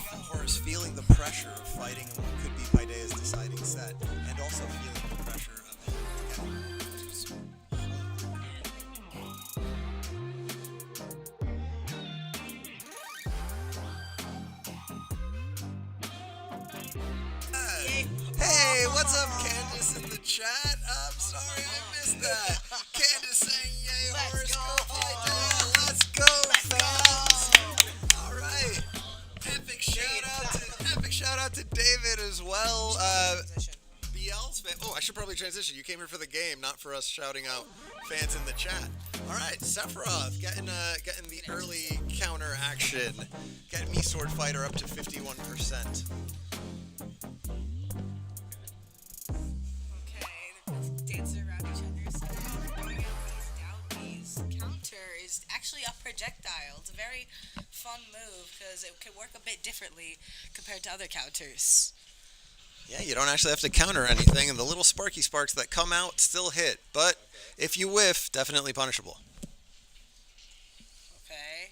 [SPEAKER 1] feeling the pressure of fighting in what could be Paideia's deciding set, and also feeling the pressure of Hey, what's up, Candace in the chat? I'm sorry I missed that. Candace saying, "Yay, Horace, go Paideia! Let's go, fans!" All right, epic shout out to David as well. BL's fan. Oh, I should probably transition. You came here for the game, not for us shouting out fans in the chat. All right, Sephiroth getting the early counter action, getting me Sword Fighter up to 51%.
[SPEAKER 3] Dancing around each other. So going out these down B's counter is actually a projectile. It's a very fun move because it can work a bit differently compared to other counters.
[SPEAKER 1] Yeah, you don't actually have to counter anything, and the little sparky sparks that come out still hit. But if you whiff, definitely punishable.
[SPEAKER 3] Okay.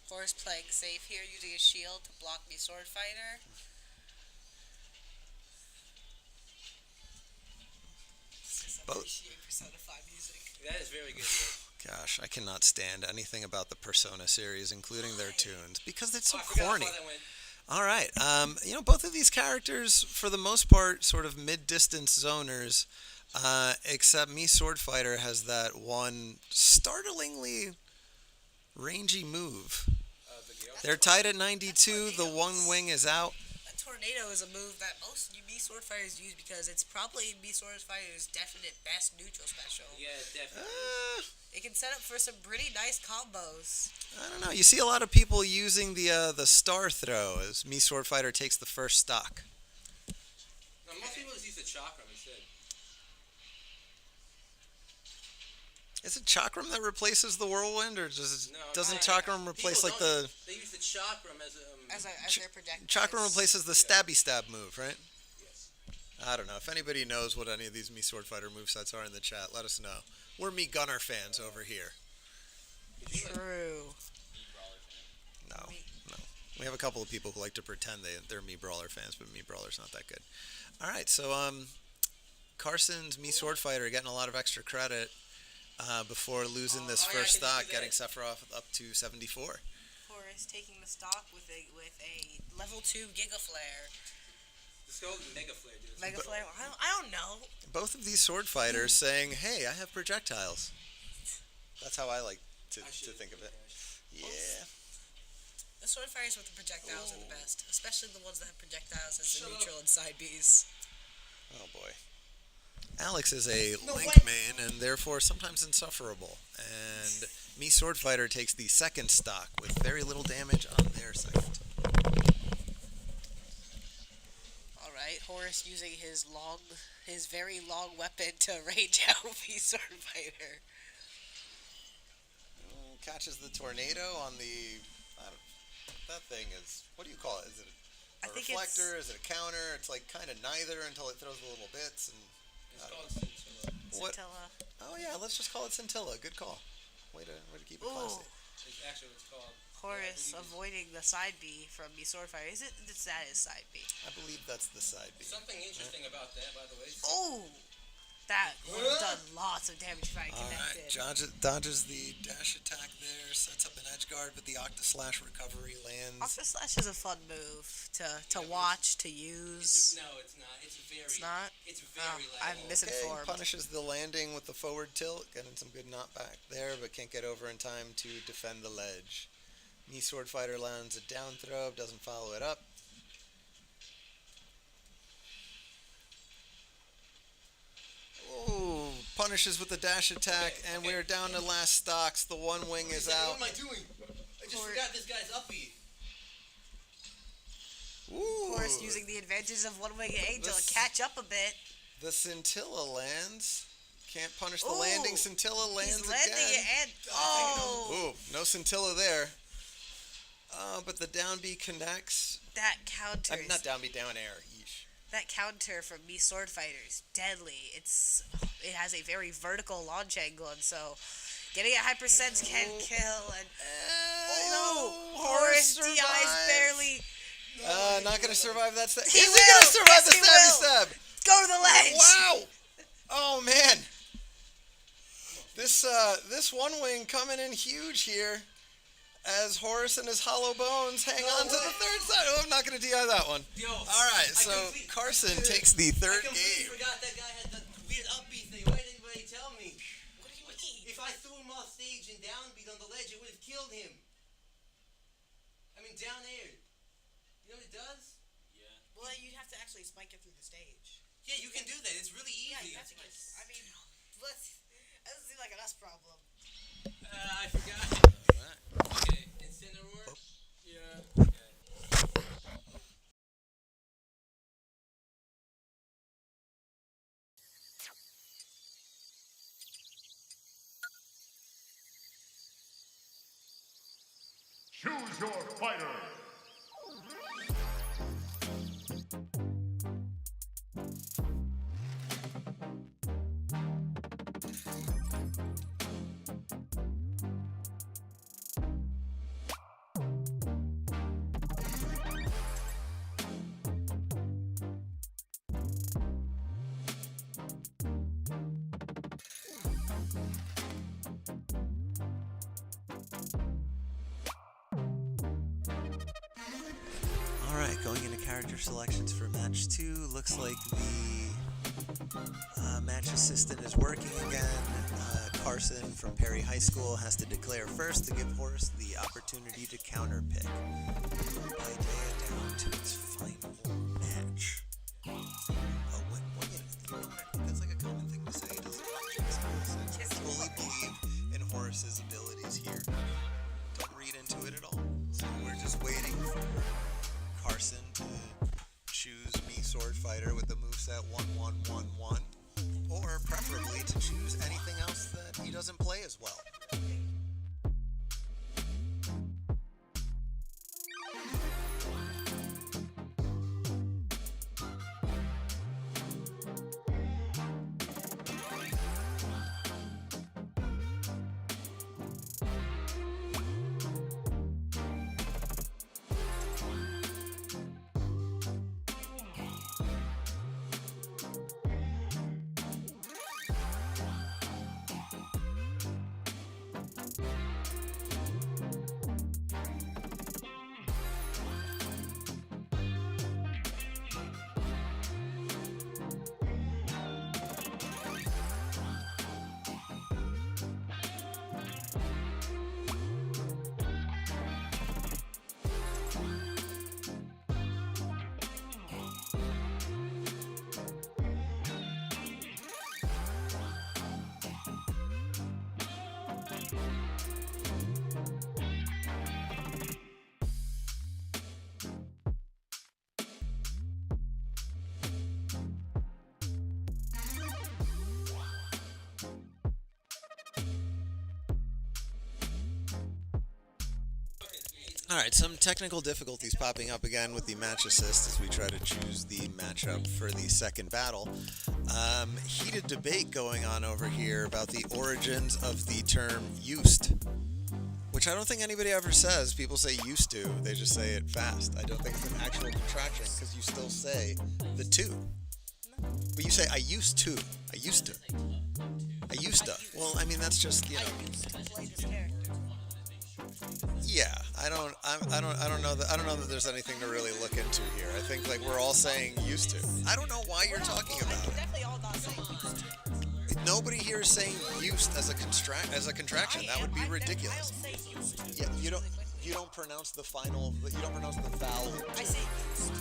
[SPEAKER 3] Horace playing safe here, using his shield to block me Sword Fighter. Appreciate Persona 5 music.
[SPEAKER 2] that is very good.
[SPEAKER 1] Gosh, I cannot stand anything about the Persona series, including their tunes, because it's so
[SPEAKER 2] I forgot
[SPEAKER 1] corny.
[SPEAKER 2] how that went.
[SPEAKER 1] All right, both of these characters, for the most part, sort of mid-distance zoners, except me Sword Fighter has that one startlingly rangy move. They're tied at 92, the one wing is out.
[SPEAKER 3] A tornado is a move that most me Sword Fighters use because it's probably me Sword Fighter's definite best neutral special.
[SPEAKER 2] Yeah, definitely.
[SPEAKER 3] It can set up for some pretty nice combos.
[SPEAKER 1] I don't know. You see a lot of people using the star throw as me Sword Fighter takes the first stock.
[SPEAKER 2] No, most people just use the chakram instead.
[SPEAKER 1] Is it Chakram that replaces the whirlwind, or doesn't
[SPEAKER 2] no,
[SPEAKER 1] Chakram replace
[SPEAKER 2] people
[SPEAKER 1] like the?
[SPEAKER 2] They use the chakram as
[SPEAKER 3] As their projectile.
[SPEAKER 1] Chakram replaces the stabby stab move, right?
[SPEAKER 2] Yes.
[SPEAKER 1] I don't know. If anybody knows what any of these me Sword Fighter movesets are in the chat, let us know. We're me Gunner fans over here.
[SPEAKER 3] True.
[SPEAKER 1] No. We have a couple of people who like to pretend they're me Brawler fans, but me Brawler's not that good. All right, so Carson's me Sword Fighter getting a lot of extra credit before losing this first stock, getting Sephiroth up to 74.
[SPEAKER 3] Horace taking the stock with a level 2 Giga Flare.
[SPEAKER 2] Let's go Mega Flare, dude.
[SPEAKER 3] Mega Flare? I don't know.
[SPEAKER 1] Both of these sword fighters saying, "Hey, I have projectiles." That's how I like to think of it. Yeah.
[SPEAKER 3] The sword fighters with the projectiles are the best, especially the ones that have projectiles as the neutral and side Bs.
[SPEAKER 1] Oh boy. Alex is a Link main and therefore sometimes insufferable. And me Sword Fighter takes the second stock with very little damage on their second.
[SPEAKER 3] Alright, Horace using his very long weapon to rage out me Sword Fighter.
[SPEAKER 1] Catches the tornado on the... that thing is... What do you call it? Is it a reflector? Is it a counter? It's like kind of neither until it throws the little bits and...
[SPEAKER 2] It's called Scintilla.
[SPEAKER 1] What?
[SPEAKER 3] Scintilla.
[SPEAKER 1] Oh yeah, Yeah, let's just call it Scintilla. Good call. Way to keep it classy.
[SPEAKER 2] It's actually what it's called.
[SPEAKER 3] Horus avoiding the side B from the Swordfighter. That is side B.
[SPEAKER 1] I believe that's the side B.
[SPEAKER 2] Something interesting about that, by the way.
[SPEAKER 3] Oh! That would have done lots of damage if I connected.
[SPEAKER 1] Alright, dodges the dash attack there, sets up an edge guard, but the Octoslash recovery lands.
[SPEAKER 3] Octoslash is a fun move to watch, to use.
[SPEAKER 2] No, it's not.
[SPEAKER 3] It's not?
[SPEAKER 2] It's very
[SPEAKER 3] I'm misinformed.
[SPEAKER 1] Okay, punishes the landing with the forward tilt, getting some good knockback there, but can't get over in time to defend the ledge. Knee Sword Fighter lands a down throw, doesn't follow it up. Oh, punishes with the dash attack, and we're down to last stocks. The one wing is out.
[SPEAKER 2] What am I doing? I just forgot this guy's uppy.
[SPEAKER 1] Ooh.
[SPEAKER 3] Of course, using the advantages of one-winged angel to catch up a bit.
[SPEAKER 1] The Scintilla lands. Can't punish the landing. Scintilla lands
[SPEAKER 3] He's landing
[SPEAKER 1] again.
[SPEAKER 3] it and
[SPEAKER 1] Ooh, no Scintilla there. But the down B connects.
[SPEAKER 3] That counter.
[SPEAKER 1] Not down B, down air. Yeesh.
[SPEAKER 3] That counter from me Sword Fighter is deadly. It has a very vertical launch angle, and so getting a hypersense can kill. And Horus DI's barely.
[SPEAKER 1] Not gonna survive that stab.
[SPEAKER 3] He
[SPEAKER 1] Is he
[SPEAKER 3] will.
[SPEAKER 1] gonna survive
[SPEAKER 3] Yes,
[SPEAKER 1] the
[SPEAKER 3] he
[SPEAKER 1] stabby
[SPEAKER 3] will.
[SPEAKER 1] stab?
[SPEAKER 3] Go to the ledge.
[SPEAKER 1] Wow! Oh man, this one wing coming in huge here, as Horus and his hollow bones hang on to the third side. Oh, I'm not gonna DI that one.
[SPEAKER 2] Yo,
[SPEAKER 1] all right, so Carson takes the third
[SPEAKER 2] I completely
[SPEAKER 1] game.
[SPEAKER 2] forgot that guy had the weird upbeat thing. Why didn't anybody tell me?
[SPEAKER 3] What do you mean?
[SPEAKER 2] If I threw him off stage and downbeat on the ledge, it would have killed him. I mean, down air. You know what it does?
[SPEAKER 3] Yeah. Well, you'd have to actually spike it through the stage.
[SPEAKER 2] Yeah, you can do that. It's really easy.
[SPEAKER 3] Yeah, that's good. I mean, that doesn't seem like an us problem.
[SPEAKER 2] I forgot. Okay, Incineroar? Yeah. Okay.
[SPEAKER 4] Choose your fighter.
[SPEAKER 1] Alright, going into character selections for match 2. Looks like the match assistant is working again. Carson from Perry High School has to declare first to give Horus the opportunity to counter pick. Paideia down to its final match. Oh, what? You know what? I think that's like a common thing to say. It doesn't make sense. I fully believe in Horus's abilities here. Don't read into it at all. So we're just waiting for Carson to choose me Sword Fighter with the moveset 1-1-1-1, or preferably to choose anything else that he doesn't play as well. Alright, some technical difficulties popping up again with the match assist as we try to choose the matchup for the second battle. Heated debate going on over here about the origins of the term used, which I don't think anybody ever says. People say used to, they just say it fast. I don't think it's an actual contraction because you still say the two. But you say I used to. I used to. I used to. Well, I mean, that's just, you know.
[SPEAKER 3] I used to play this character.
[SPEAKER 1] Yeah, I don't know that there's anything to really look into here. I think like we're all saying used to. I don't know why you're talking about it.
[SPEAKER 3] Definitely all not saying used to.
[SPEAKER 1] Nobody here is saying used as a contraction. That would be ridiculous.
[SPEAKER 3] I don't say used.
[SPEAKER 1] Yeah, you don't pronounce the final. You don't pronounce the vowel.
[SPEAKER 3] I say used.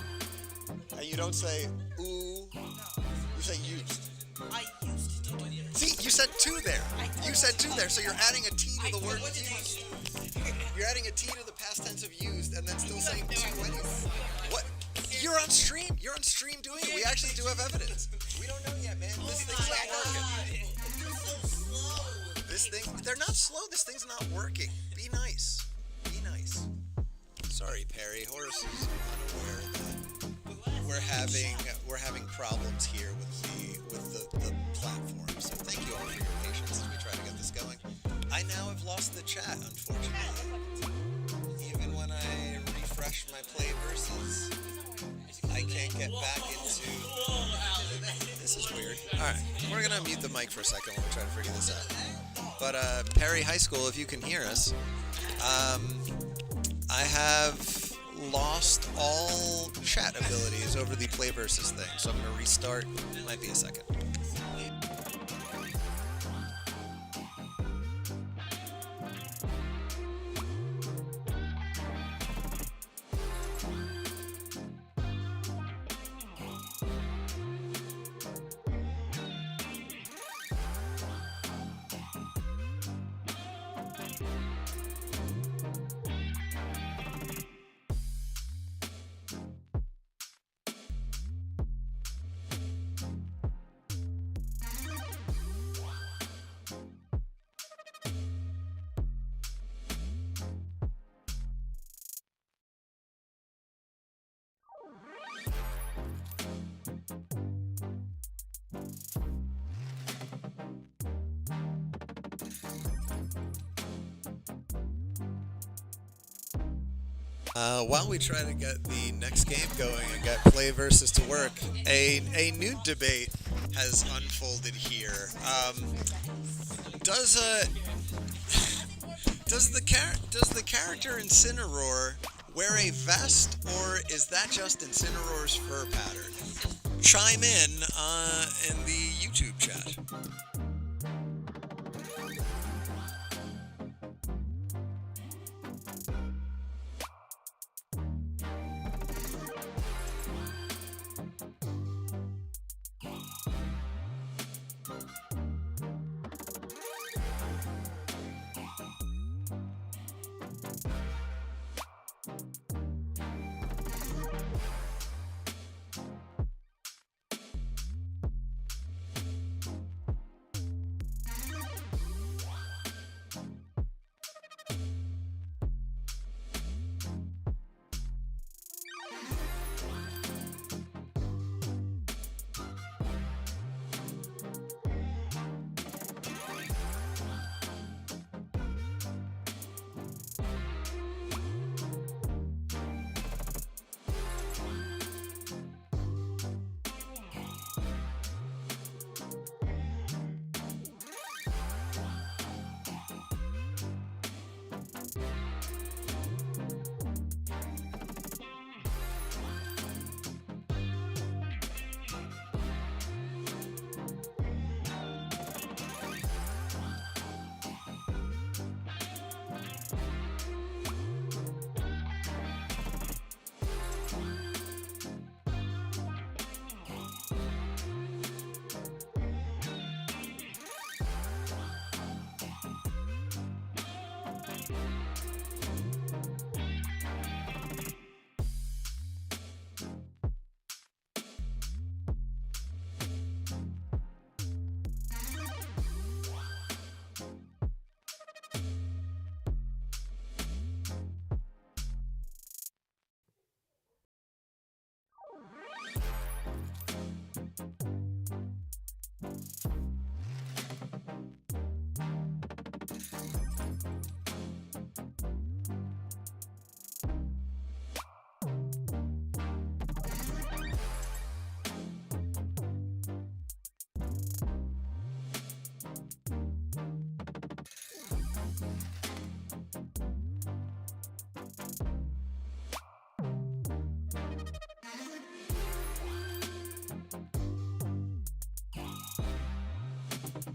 [SPEAKER 1] And you don't say ooh. You say used.
[SPEAKER 3] I used to do this.
[SPEAKER 1] See, you said two there. You said two there, so you're adding a T to the word used. You're adding a T to the past tense of used and then still saying two anyway. What? You're on stream. You're on stream doing it. We actually do have evidence. We don't know yet, man. This thing's not working. They're not slow. This thing's not working. Be nice. Be nice. Sorry, Perry. Horace is unaware that we're having problems here with the platform. So thank you all for your patience as we try to get this going. I now have lost the chat, unfortunately. Even when I refresh my play versus, I can't get back into. This is weird. Alright, we're gonna mute the mic for a second while we try to figure this out. But Perry High School, if you can hear us, I have lost all chat abilities over the play versus thing, so I'm gonna restart. It might be a second. While we try to get the next game going and get play versus to work, a new debate has unfolded here. Does the character Incineroar wear a vest, or is that just Incineroar's fur pattern? Chime in the YouTube chat.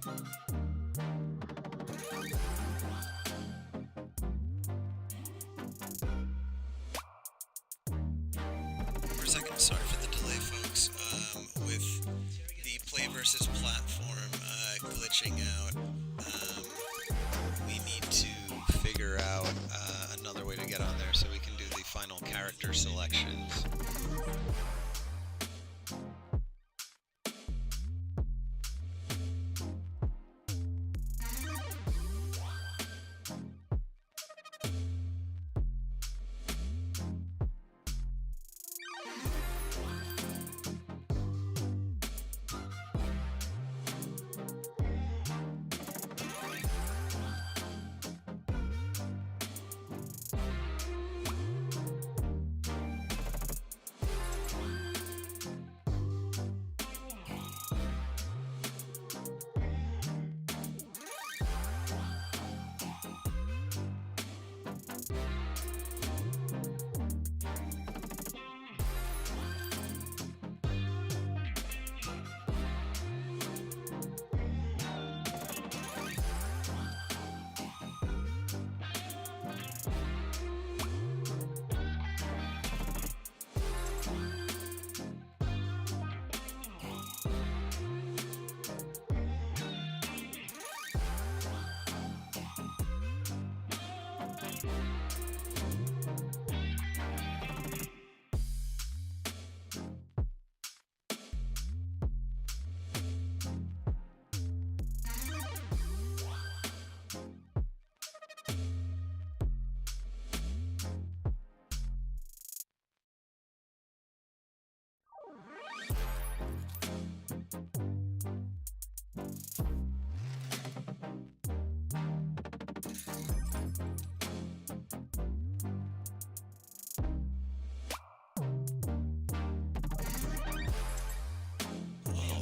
[SPEAKER 1] For a second, sorry for the delay, folks. With the Play versus platform glitching out, we need to figure out another way to get on there so we can do the final character selections.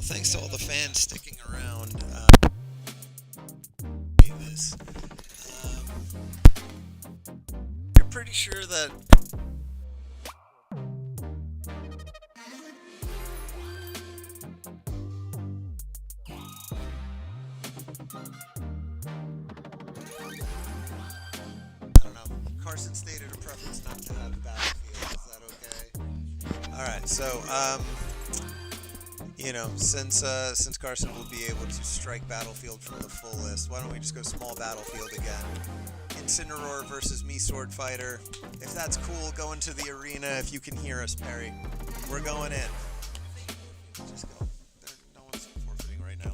[SPEAKER 1] Thanks to all the fans sticking around. This. You're pretty sure that. I don't know. Carson stated a preference not to have Battlefield. Is that okay? All right. So, you know, since Carson will be able to strike Battlefield from the full list, why don't we just go small Battlefield again? Incineroar versus me, Sword Fighter. If that's cool, go into the arena. If you can hear us, Perry, we're going in. Just go. No one's forfeiting right now.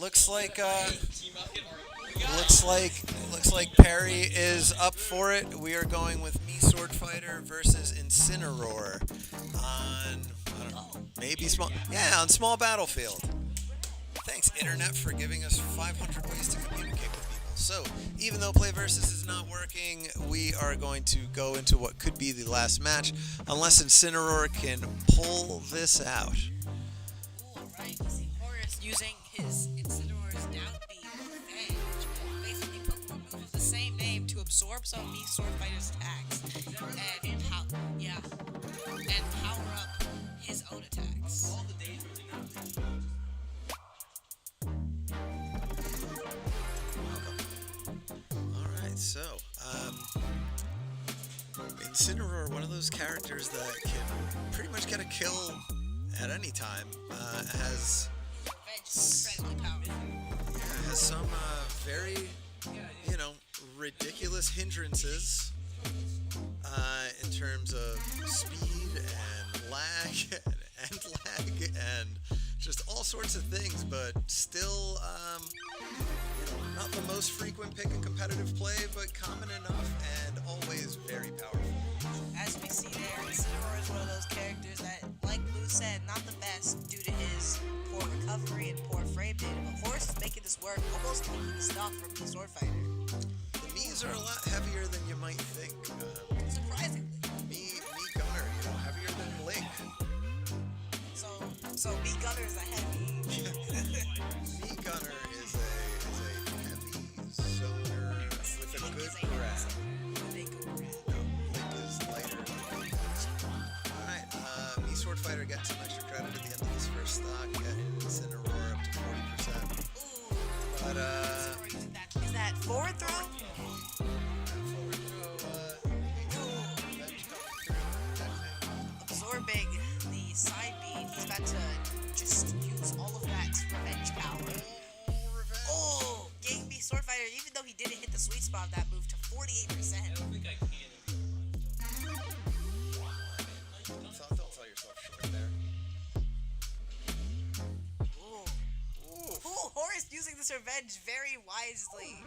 [SPEAKER 1] Looks like Perry is up for it. We are going with me, Sword Fighter versus Incineroar on, I don't know, maybe small, yeah, on small Battlefield. Thanks, Internet, for giving us 500 ways to communicate with people. So, even though Play Versus is not working, we are going to go into what could be the last match, unless Incineroar can pull this out.
[SPEAKER 3] Cool, right? You see Horus using his Incineroar's down B revenge. Basically, Pokemon move with the same name to a absorb some of these sword fighters' attacks and power up his own attacks.
[SPEAKER 1] Alright, so, Incineroar, one of those characters that can pretty much get a kill at any time, has
[SPEAKER 3] Incredibly powerful.
[SPEAKER 1] has some very, ridiculous hindrances in terms of speed and lag and lag and just all sorts of things, but still, not the most frequent pick in competitive play, but common enough and always very powerful.
[SPEAKER 3] As we see there, Incineroar is one of those characters that, like Lou said, not the best due to his poor recovery and poor frame data, but Horse is making this work, almost taking the stock from the Sword Fighter.
[SPEAKER 1] The Mii's are a lot heavier than you might think.
[SPEAKER 3] Surprisingly.
[SPEAKER 1] Mii Gunner, heavier than Link.
[SPEAKER 3] So Mii Gunner is a heavy.
[SPEAKER 1] Mii Gunner is a heavy zoner with a good grab. No, Link is lighter. Alright, Mii Sword Fighter getting some extra credit at the end of this first stock, getting Incineroar up to 40%.
[SPEAKER 3] Ooh.
[SPEAKER 1] But,
[SPEAKER 3] Is that forward throw?
[SPEAKER 1] forward throw, bench coming through,
[SPEAKER 3] Absorbing the side beat. He's about to just use all of that revenge power.
[SPEAKER 1] revenge.
[SPEAKER 3] Oh, gave me Sword Fighter, even though he didn't hit the sweet spot of that move, to 48%.
[SPEAKER 5] I don't think I can.
[SPEAKER 1] Don't sell yourself short there.
[SPEAKER 3] Ooh, Horace using this revenge very wisely.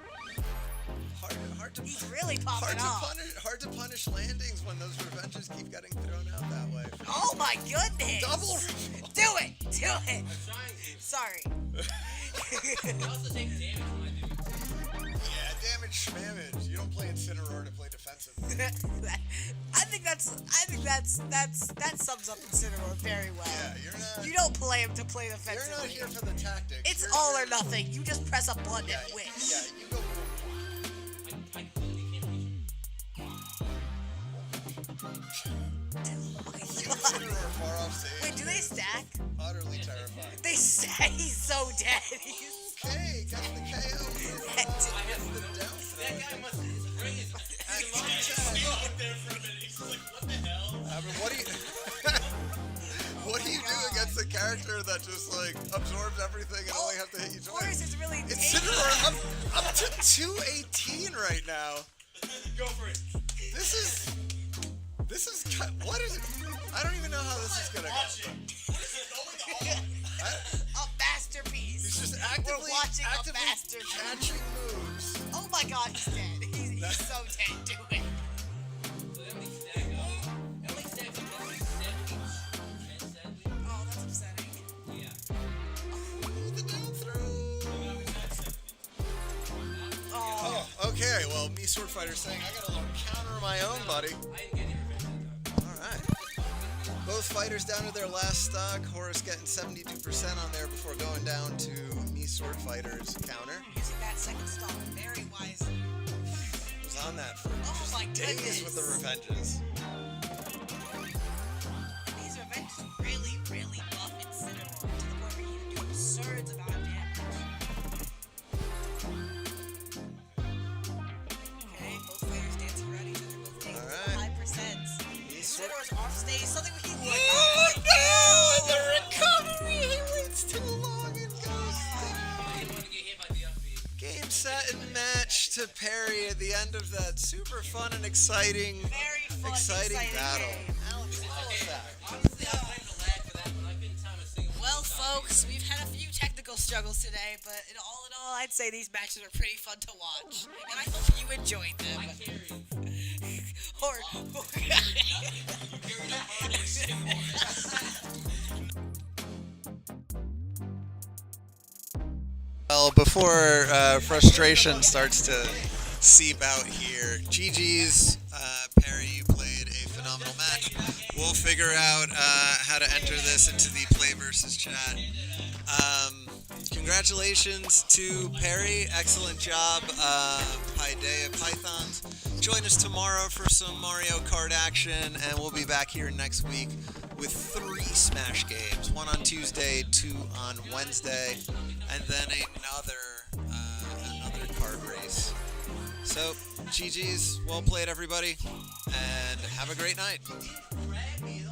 [SPEAKER 1] Hard to
[SPEAKER 3] He's really popping off.
[SPEAKER 1] hard to punish landings when those revenges keep getting thrown out that way.
[SPEAKER 3] Oh my goodness!
[SPEAKER 1] Double.
[SPEAKER 3] Do it! Do it!
[SPEAKER 5] I'm trying to.
[SPEAKER 3] Sorry.
[SPEAKER 5] I also take damage when I do it.
[SPEAKER 1] Yeah, damage schmamage. You don't play Incineroar to play defensive.
[SPEAKER 3] I think that sums up Incineroar very well.
[SPEAKER 1] Yeah, you're not.
[SPEAKER 3] You don't play him to play
[SPEAKER 1] You're
[SPEAKER 3] defensively.
[SPEAKER 1] not here for the tactics.
[SPEAKER 3] It's
[SPEAKER 1] You're
[SPEAKER 3] all
[SPEAKER 1] here-
[SPEAKER 3] or nothing. You just press a button
[SPEAKER 1] Yeah,
[SPEAKER 3] and wish.
[SPEAKER 1] yeah, you go.
[SPEAKER 5] I completely can't reach him.
[SPEAKER 3] Oh my
[SPEAKER 1] Incineroar
[SPEAKER 3] god.
[SPEAKER 1] far off stage.
[SPEAKER 3] Wait, do they stack?
[SPEAKER 1] Utterly terrifying.
[SPEAKER 3] They stack. He's so dead. He's
[SPEAKER 1] Okay, got the KO.
[SPEAKER 5] I have
[SPEAKER 1] The
[SPEAKER 5] to
[SPEAKER 1] down
[SPEAKER 5] That guy must. His brain is. He's locked there for a minute. He's just like, what the hell?
[SPEAKER 1] I mean, what do you what do you do against a character that just like absorbs everything and only have to hit you twice?
[SPEAKER 3] Horace is really
[SPEAKER 1] Incineroar up to 218 right now.
[SPEAKER 5] Go for it.
[SPEAKER 1] This is what is it? I don't even know how this is gonna go.
[SPEAKER 5] Watch it.
[SPEAKER 3] a masterpiece.
[SPEAKER 1] He's just
[SPEAKER 3] We're watching a
[SPEAKER 1] actively
[SPEAKER 3] masterpiece.
[SPEAKER 1] catching moves.
[SPEAKER 3] Oh my god, he's dead. He's so dead. Do it.
[SPEAKER 5] So that makes stack up. That only stacks up to like 70. 10, 70.
[SPEAKER 3] Oh, that's upsetting.
[SPEAKER 5] Yeah.
[SPEAKER 1] The down throw.
[SPEAKER 5] No, he's not 70.
[SPEAKER 3] Oh.
[SPEAKER 1] Oh, okay. Well, me Sword Fighter saying I got a little counter of my own, buddy.
[SPEAKER 5] I didn't get any revenge that time.
[SPEAKER 1] All right. Both fighters down to their last stock. Horace getting 72% on there before going down to me Sword Fighter's counter.
[SPEAKER 3] Using that second stall very wisely.
[SPEAKER 1] Was on that for
[SPEAKER 3] Oh my
[SPEAKER 1] days
[SPEAKER 3] goodness.
[SPEAKER 1] with the revenges.
[SPEAKER 3] These revenges really, really buff Incineroar to the point where he can do absurd amount of damage. Okay, both fighters dancing around each other, both taking
[SPEAKER 1] Alright.
[SPEAKER 3] high percents.
[SPEAKER 1] Sword-
[SPEAKER 3] Incineroar's off stage, something where he's like,
[SPEAKER 1] Oh
[SPEAKER 3] oh
[SPEAKER 1] no! The recovery! He waits too long and goes
[SPEAKER 5] I didn't want to get hit by the upbeat.
[SPEAKER 1] Game, set, and match to Perry at the end of that super fun and exciting
[SPEAKER 3] very fun,
[SPEAKER 1] exciting battle.
[SPEAKER 3] game.
[SPEAKER 1] Alex, tell us that.
[SPEAKER 5] Honestly, I blame the lag for that, but I couldn't time a single
[SPEAKER 3] Well,
[SPEAKER 5] shot.
[SPEAKER 3] folks, we've had a few technical struggles today, but in all, I'd say these matches are pretty fun to watch, and I hope you enjoyed them.
[SPEAKER 5] I carried.
[SPEAKER 3] Or
[SPEAKER 5] You carried a hard
[SPEAKER 1] Well, before frustration starts to seep out here, GG's, Perry, you played a phenomenal match. We'll figure out how to enter this into the play versus chat. Congratulations to Perry. Excellent job, Paideia Pythons. Join us tomorrow for some Mario Kart action, and we'll be back here next week with 3 Smash games. 1 on Tuesday, 2 on Wednesday, and then another kart race. So, GG's, well played everybody, and have a great night.
[SPEAKER 2] Grab me,